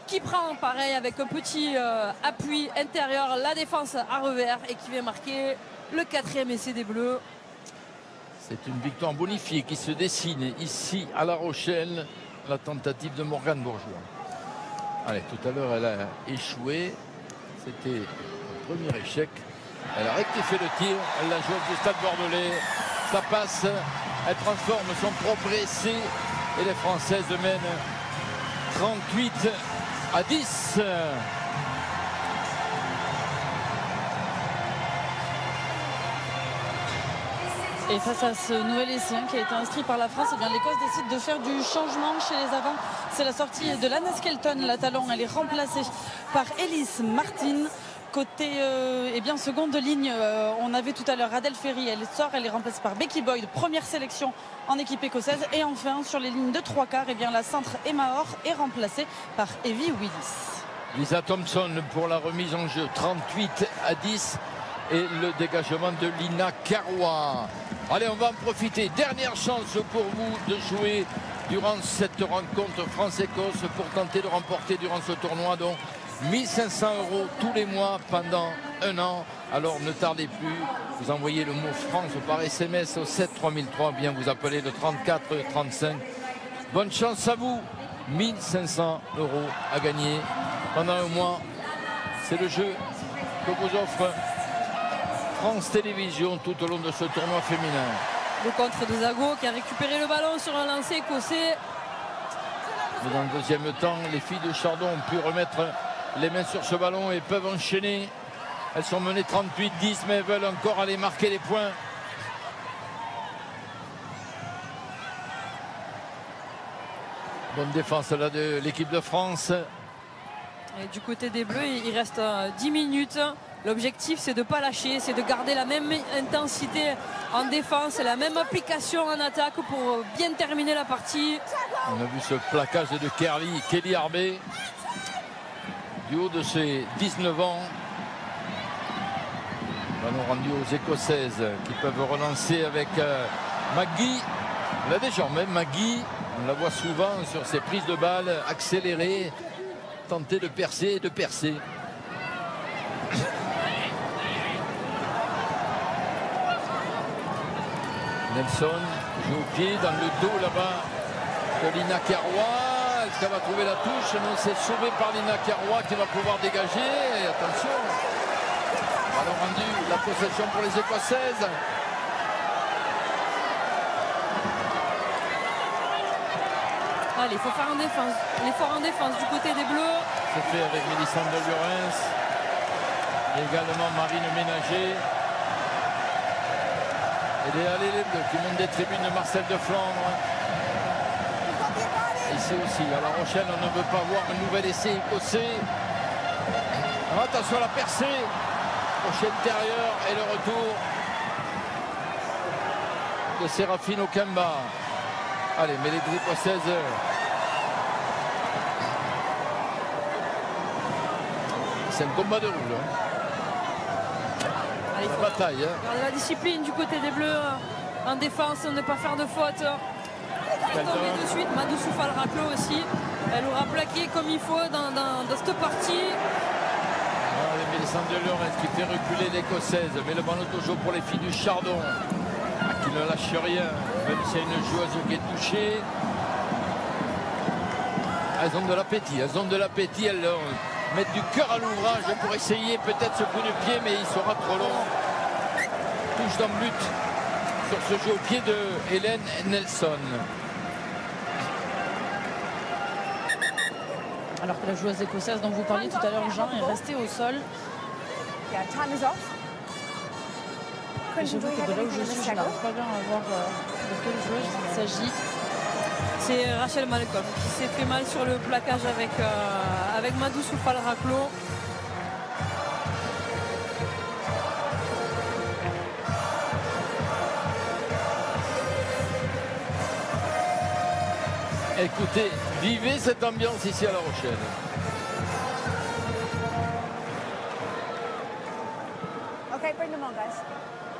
qui prend pareil avec un petit appui intérieur, la défense à revers et qui vient marquer le quatrième essai des Bleus. C'est une victoire bonifiée qui se dessine ici à La Rochelle, la tentative de Morgane Bourgeois. Allez, tout à l'heure elle a échoué, c'était le premier échec. Elle a rectifié le tir, elle la joue du Stade Bordelais, ça passe, elle transforme son propre essai et les Françaises mènent 38-10. Et face à ce nouvel essai qui a été inscrit par la France, eh bien l'Écosse décide de faire du changement chez les avants. C'est la sortie de Lana Skelton, la talon. Elle est remplacée par Elise Martin. Côté seconde ligne, on avait tout à l'heure Adèle Ferry, elle sort, elle est remplacée par Becky Boyd, première sélection en équipe écossaise. Et enfin, sur les lignes de 3 quarts, la centre Emma Orr est remplacée par Evie Willis. Lisa Thompson pour la remise en jeu, 38-10. Et le dégagement de Lina Carrois. Allez, on va en profiter. Dernière chance pour vous de jouer durant cette rencontre France-Écosse pour tenter de remporter durant ce tournoi donc 1 500 € tous les mois pendant 1 an. Alors ne tardez plus, vous envoyez le mot France par SMS au 7 3003, bien vous appelez le 34 35. Bonne chance à vous. 1 500 € à gagner pendant 1 mois. C'est le jeu que vous offre France Télévisions tout au long de ce tournoi féminin. Le contre de Zago qui a récupéré le ballon sur un lancer écossais. Mais dans le deuxième temps, les filles de Chardon ont pu remettre les mains sur ce ballon et peuvent enchaîner. Elles sont menées 38-10, mais elles veulent encore aller marquer les points. Bonne défense là de l'équipe de France. Et du côté des Bleus, il reste 10 minutes. L'objectif, c'est de ne pas lâcher, c'est de garder la même intensité en défense et la même application en attaque pour bien terminer la partie. On a vu ce plaquage de Kelly Arbé du haut de ses 19 ans. Ballon rendu aux Écossaises qui peuvent relancer avec Maggie. Là désormais, Maggie, on la voit souvent sur ses prises de balles accélérées, tenter de percer et de percer. Nelson joue au pied dans le dos là-bas de Lina Carrois. Est-ce qu'elle va trouver la touche? Non, c'est sauvé par Lina Carrois qui va pouvoir dégager. Et attention, ballon rendu, la possession pour les Écossaises. Allez, il faut faire en défense. L'effort en défense du côté des Bleus. C'est fait avec Mélissandre Lurens. Et également Marine Ménager. Et les Bleus qui montent des tribunes de Marcel de Flandre. Ici aussi, à La Rochelle, on ne veut pas voir un nouvel essai écossais. Attention à la percée. Crochet intérieur et le retour de Serafino Kemba. Allez, mais les Écossaises. C'est un combat de rouge. Allez, une bataille. Regardez la discipline du côté des Bleus. En défense, ne pas faire de faute. Tomber de suite. Madou Soufal Raclo aussi. Elle aura plaqué comme il faut dans cette partie. Mélissande de Lorenz qui fait reculer l'Écossaise. Mais le ballon toujours pour les filles du Chardon. Qui ne lâche rien. Même si c'est une joueuse qui est touchée. Elles ont de l'appétit. Elles ont de l'appétit. Elles mettent du cœur à l'ouvrage pour essayer peut-être ce coup de pied. Mais il sera trop long. Touche dans le but sur ce jeu au pied de Hélène Nelson. Alors que la joueuse écossaise dont vous parliez tout à l'heure, Jean, est restée au sol. Et j'avoue que de là où je suis, je n'arrive pas bien à voir de quelle joueuse il s'agit. C'est Rachel Malcolm qui s'est fait mal sur le plaquage avec Madou Soufal Raclo. Écoutez, vivez cette ambiance ici à La Rochelle. Okay, bring them on, guys.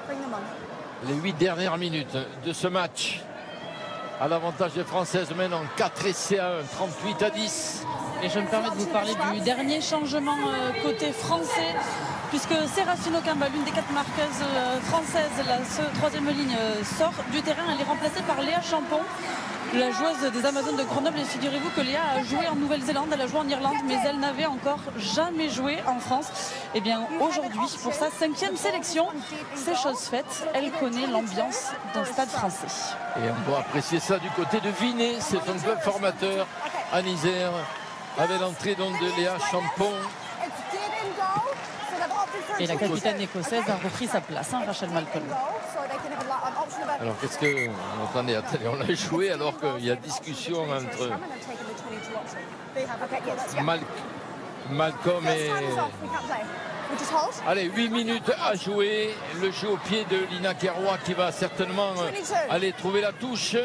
Bring them on. Les 8 dernières minutes de ce match. À l'avantage des Françaises mènent en 4 essais à 1, 38-10. Et je me permets de vous parler du dernier changement côté français, puisque Serafino Kemba, l'une des 4 marqueuses françaises, la troisième ligne, sort du terrain. Elle est remplacée par Léa Champon, la joueuse des Amazones de Grenoble. Et figurez-vous que Léa a joué en Nouvelle-Zélande, elle a joué en Irlande, mais elle n'avait encore jamais joué en France. Et bien aujourd'hui, pour sa 5e sélection, c'est chose faite. Elle connaît l'ambiance d'un stade français. Et on peut apprécier ça du côté de Vinay, c'est son club formateur à Isère, avec l'entrée donc de Léa Champon. Et la capitaine écossaise a repris sa place, Rachel Malcolm. Alors qu'est-ce que... Attendez, on l'a joué alors qu'il y a discussion entre Malcolm et... Allez, 8 minutes à jouer. Le jeu au pied de Lina Keroy qui va certainement aller trouver la touche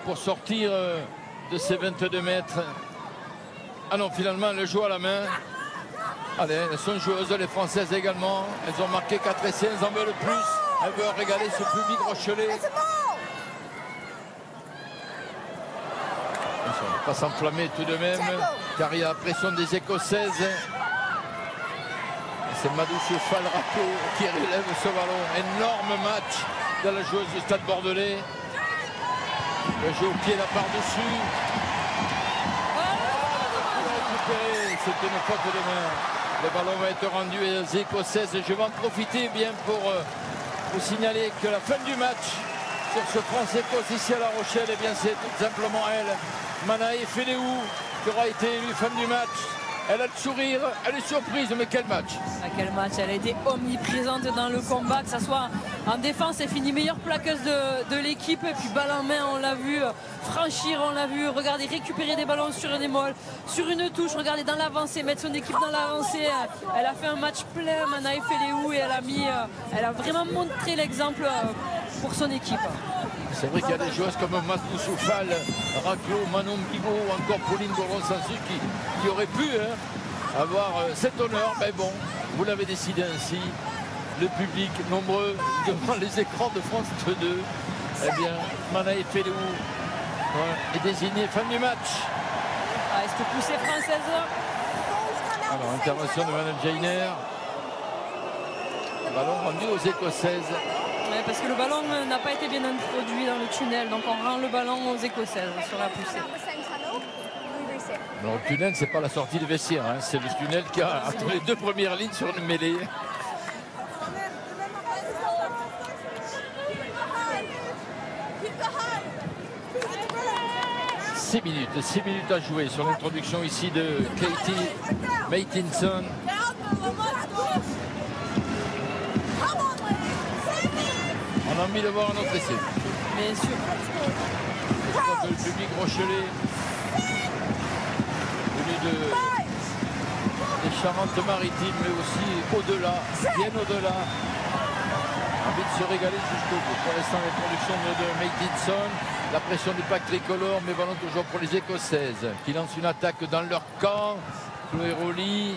pour sortir de ces 22 mètres. Ah non, finalement, le jeu à la main. Allez, elles sont joueuses, les Françaises également. Elles ont marqué 4 essais, elles en veulent plus. Elles veulent régaler ce public rochelais. On ne va pas s'enflammer tout de même, car il y a la pression des Écossaises. C'est Madou Soufal Raclo qui relève ce ballon. Énorme match de la joueuse du Stade Bordelais. Le jeu au pied là par-dessus. C'est une faute de main. Le ballon va être rendu aux Écossaises. Je vais en profiter bien pour vous signaler que la fin du match sur ce France-Écosse ici à La Rochelle, eh bien c'est tout simplement elle, Manaï Féléou, qui aura été élue femme du match. Elle a le sourire, elle est surprise, mais quel match! Quel match, elle a été omniprésente dans le combat, que ce soit en défense, elle finit meilleure plaqueuse de l'équipe, et puis balle en main, on l'a vu franchir, on l'a vu, regardez, récupérer des ballons sur une émole, sur une touche, regardez dans l'avancée, mettre son équipe dans l'avancée. Elle a fait un match plein, Manaï Féléou, et elle a vraiment montré l'exemple pour son équipe. C'est vrai qu'il y a des joueuses comme Madou Soufal Raclo, Manon Bigot ou encore Pauline Goron-Sansu qui auraient pu avoir cet honneur. Mais bon, vous l'avez décidé ainsi. Le public nombreux devant les écrans de France 2. Eh bien, Manaï Féléou est désignée femme du match. Est-ce que poussée française? Alors, intervention de Madame Jainer. Ballon rendu aux Écossaises. Ouais, parce que le ballon n'a pas été bien introduit dans le tunnel, donc on rend le ballon aux Écossaises sur la poussée. Alors, le tunnel, c'est pas la sortie de vestiaire, hein. C'est le tunnel qui a entre les 2 premières lignes sur une mêlée. Six minutes à jouer sur l'introduction ici de Katie a envie de voir un autre essai. Bien sûr. Je crois que le public rochelais, venu des Charentes-Maritimes, mais aussi au-delà, bien au-delà, a envie de se régaler jusqu'au bout. Pour l'instant, les productions de Maidinson, la pression du pack tricolore, mais ballon toujours pour les Écossaises, qui lancent une attaque dans leur camp. Chloé Rowley,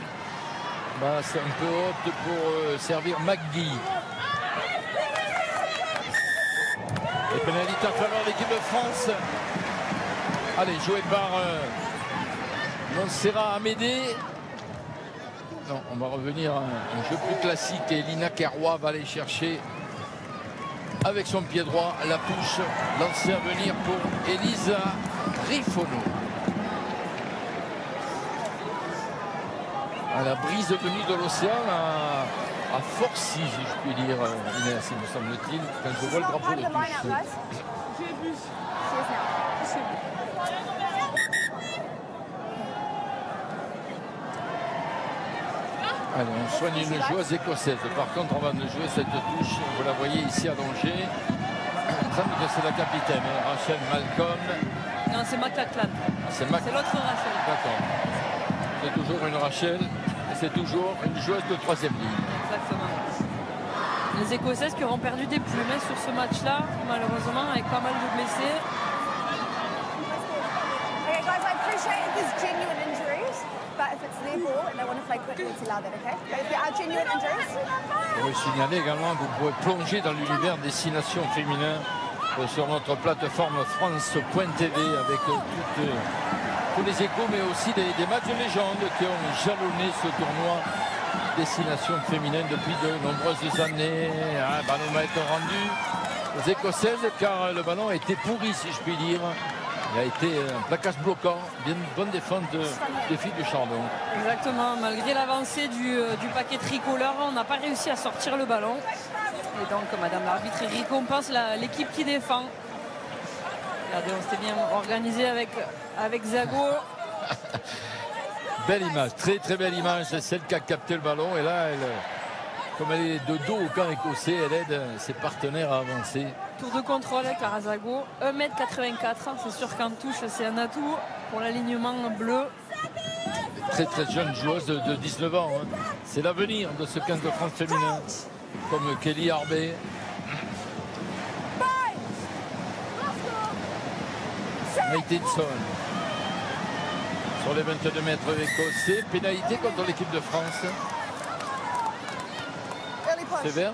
c'est un peu haute pour servir McGee. Et pénalité en faveur de l'équipe de France. Allez, joué par Montserrat Amédée. Non, on va revenir à un jeu plus classique et Lina Kerroy va aller chercher avec son pied droit la touche lancée à venir pour Elisa Rifono. À la brise venue de l'océan à Forcy, si je puis dire, Inès, il me semble-t-il, quand je vois le drapeau de touche. Allez, on soigne une joueuse écossaise. Par contre, avant de jouer cette touche, vous la voyez ici allongée. Il me semble que c'est la capitaine, Rachel Malcolm. Non, c'est McLachlan. C'est l'autre Rachel. D'accord. C'est toujours une Rachel et c'est toujours une joueuse de troisième ligne. Exactement. Les Écossaises qui auront perdu des plumes sur ce match-là, malheureusement, avec pas mal de blessés. Okay, guys, I appreciate if there's genuine injuries, but if it's their ball and they want to play quickly, it's allowed that, okay? But if there are genuine injuries... Je veux signaler également que vous pouvez plonger dans l'univers des 6 nations féminins sur notre plateforme France.tv avec tous les échos, mais aussi des matchs de légende qui ont jalonné ce tournoi des 6 nations féminines depuis de nombreuses années. Un ballon va être rendu aux Écossaises car le ballon a été pourri, si je puis dire. Il a été un plaquage bloquant, bien une bonne défense des filles du Chardon. Exactement, malgré l'avancée du paquet tricolore, on n'a pas réussi à sortir le ballon. Et donc, madame l'arbitre récompense l'équipe qui défend. Regardez, on s'était bien organisé avec Zago. Belle image, très très belle image, c'est celle qui a capté le ballon. Et là, comme elle est de dos au camp écossais, elle aide ses partenaires à avancer. Tour de contrôle, Clara Zago, 1m84. C'est sûr qu'en touche, c'est un atout pour l'alignement bleu. Très très jeune joueuse de 19 ans. Hein. C'est l'avenir de ce 15 de France féminin. Comme Kelly Arbet. Maidinson. Sur les 22 mètres écossais. Pénalité contre l'équipe de France. Sévère.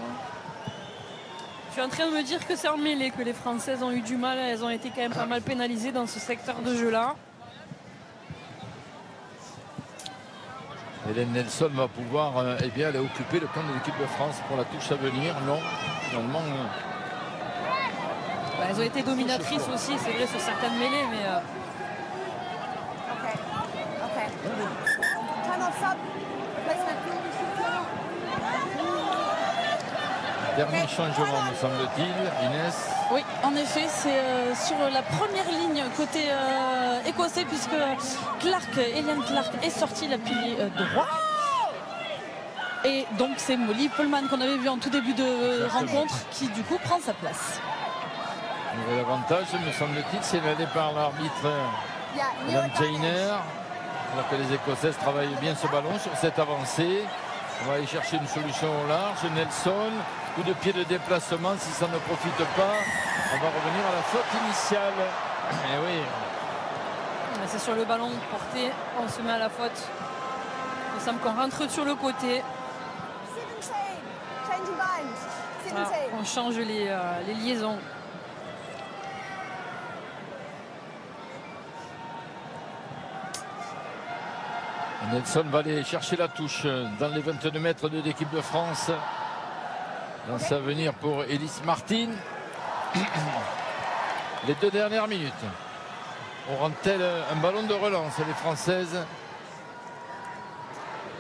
Je suis en train de me dire que c'est en mêlée que les Françaises ont eu du mal. Elles ont été quand même pas mal pénalisées dans ce secteur de jeu-là. Hélène Nelson va pouvoir aller occuper le camp de l'équipe de France pour la touche à venir. Non, finalement. Elles ont été dominatrices aussi, c'est vrai, sur certaines mêlées, mais. Dernier changement, me semble-t-il, Inès. Oui, en effet, c'est sur la première ligne côté écossais, puisque Eliane Clark est sortie la pilier droit. Et donc c'est Molly Pullman qu'on avait vu en tout début de rencontre qui du coup prend sa place. Nouvel avantage, me semble-t-il, c'est validé par l'arbitre Madame Jainer. Alors que les Écossaises travaillent bien ce ballon sur cette avancée. On va aller chercher une solution au large. Nelson, coup de pied de déplacement. Si ça ne profite pas, on va revenir à la faute initiale. Et oui. C'est sur le ballon porté, on se met à la faute. Il semble qu'on rentre sur le côté. Voilà, on change les liaisons. Nelson va aller chercher la touche dans les 22 mètres de l'équipe de France. Dans sa venir pour Elise Martin. Les 2 dernières minutes. Auront-elles un ballon de relance, les Françaises?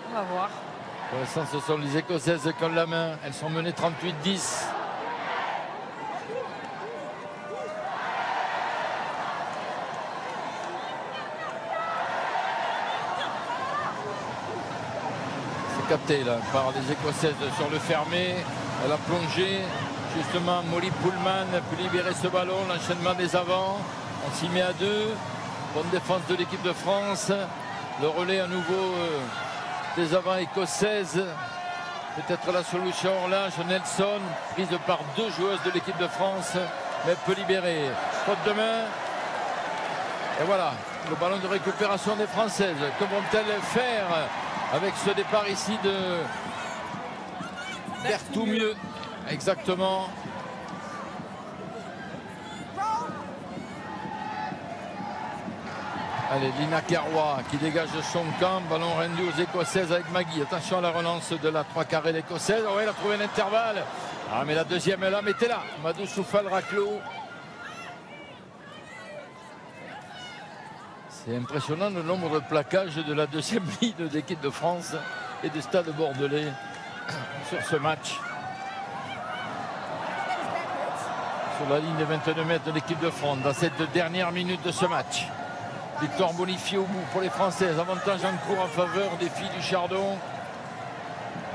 On va voir. Pour l'instant, ce sont les Écossaises qui ont la main. Elles sont menées 38-10. Capté là par les Écossaises sur le fermé. Elle a plongé. Justement, Molly Pullman peut libérer ce ballon. L'enchaînement des avants. On s'y met à 2. Bonne défense de l'équipe de France. Le relais à nouveau des avants écossaises. Peut-être la solution en large. Nelson, prise par 2 joueuses de l'équipe de France, mais peut libérer. Faute de main. Et voilà, le ballon de récupération des Françaises. Que vont-elles faire avec ce départ ici de Berthoumieux? Exactement. Allez, Lina Carrois qui dégage son camp. Ballon rendu aux Écossaises avec Maggie. Attention à la relance de la 3 carrés d'Écossaise. Oh, elle a trouvé l'intervalle. Ah, mais la deuxième est là. Mettez-la. Madou Soufal-Raclo. C'est impressionnant le nombre de plaquages de la deuxième ligne d'équipe de France et du Stade Bordelais sur ce match. Sur la ligne des 22 mètres de l'équipe de France dans cette dernière minute de ce match. Victoire bonifiée au bout pour les Françaises. Avantage en cours en faveur des filles du Chardon.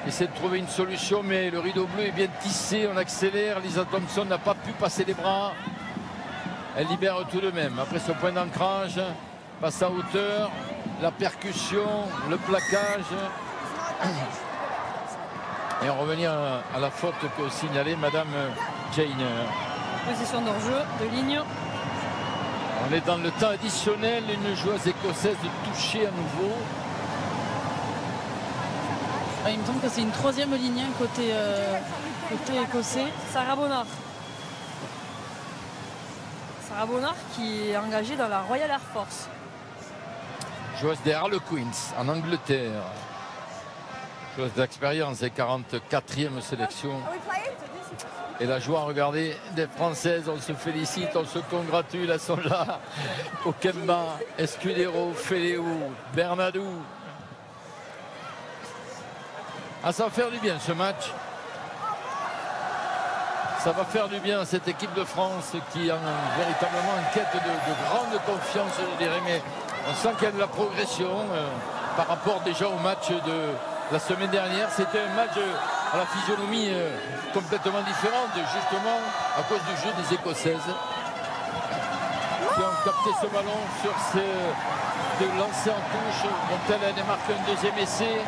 Essaie de trouver une solution, mais le rideau bleu est bien tissé. On accélère. Lisa Thompson n'a pas pu passer les bras. Elle libère tout de même. Après ce point d'ancrage, passe à hauteur. La percussion, le plaquage. Et on revenir à la faute que signalait Madame Jainer. Position d'hors-jeu de ligne. On est dans le temps additionnel, une joueuse écossaise de toucher à nouveau. Il me semble que c'est une 3e ligne côté écossais. Sarah Bonnard. Sarah Bonnard qui est engagée dans la Royal Air Force. Joueuse des Harlequins en Angleterre. Joueuse d'expérience et 44e sélection. Et la joie à regarder des Françaises, on se félicite, on se congratule, elles sont là. Okemba, Escudero, Féléou, Bernadou. Ah, ça va faire du bien ce match. Ça va faire du bien à cette équipe de France qui est véritablement en quête de grande confiance, je dirais. Mais on sent qu'il y a de la progression par rapport déjà au match de la semaine dernière. C'était un match à la physionomie complètement différente, justement à cause du jeu des Écossaises qui ont capté ce ballon sur de lancer en touche. Vont-elles démarquer un deuxième essai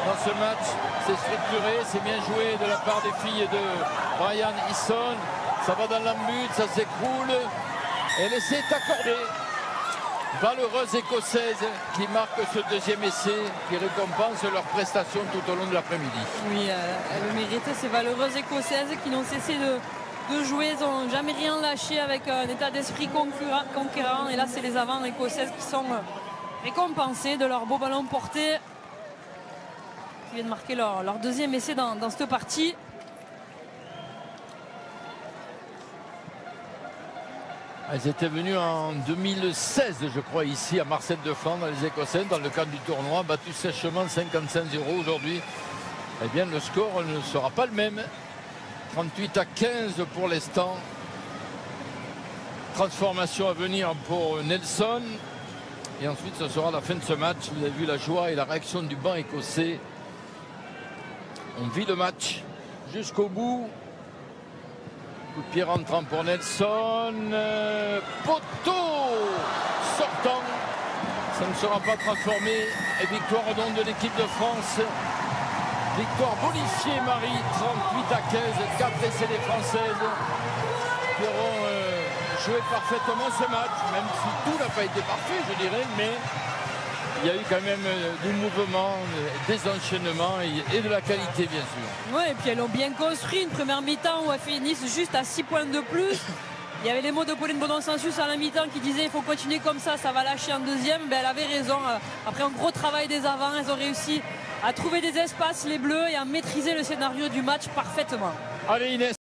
dans ce match? C'est structuré, c'est bien joué de la part des filles de Brian Easson. Ça va dans l'embut, ça s'écroule et l'essai est accordé. Valeureuse écossaise qui marque ce deuxième essai qui récompense leur prestation tout au long de l'après-midi. Oui, elle le méritait, ces valeureuses écossaises qui n'ont cessé de jouer, ils n'ont jamais rien lâché avec un état d'esprit conquérant. Et là, c'est les avants écossaises qui sont récompensés de leur beau ballon porté. Qui viennent marquer leur deuxième essai dans cette partie. Elles étaient venues en 2016, je crois, ici à Marseille de Flandre, les Écossaises, dans le cadre du tournoi, battues sèchement 55-0 aujourd'hui. Eh bien, le score ne sera pas le même. 38-15 pour l'instant. Transformation à venir pour Nelson. Et ensuite, ce sera la fin de ce match. Vous avez vu la joie et la réaction du banc écossais. On vit le match jusqu'au bout. Coup de pied rentrant pour Nelson. Poteau sortant. Ça ne sera pas transformé. Et victoire au nom de l'équipe de France. Victoire bonifiée, Marie. 38-15. 4 essais des Françaises qui auront joué parfaitement ce match. Même si tout n'a pas été parfait, je dirais. Mais il y a eu quand même du mouvement, des enchaînements et de la qualité, bien sûr. Oui, et puis elles ont bien construit une première mi-temps où elles finissent juste à 6 points de plus. Il y avait les mots de Pauline Bonon-Sansus à la mi-temps qui disaient il faut continuer comme ça va lâcher en deuxième. Ben, elle avait raison. Après un gros travail des avants, elles ont réussi à trouver des espaces, les Bleus, et à maîtriser le scénario du match parfaitement. Allez, Inès.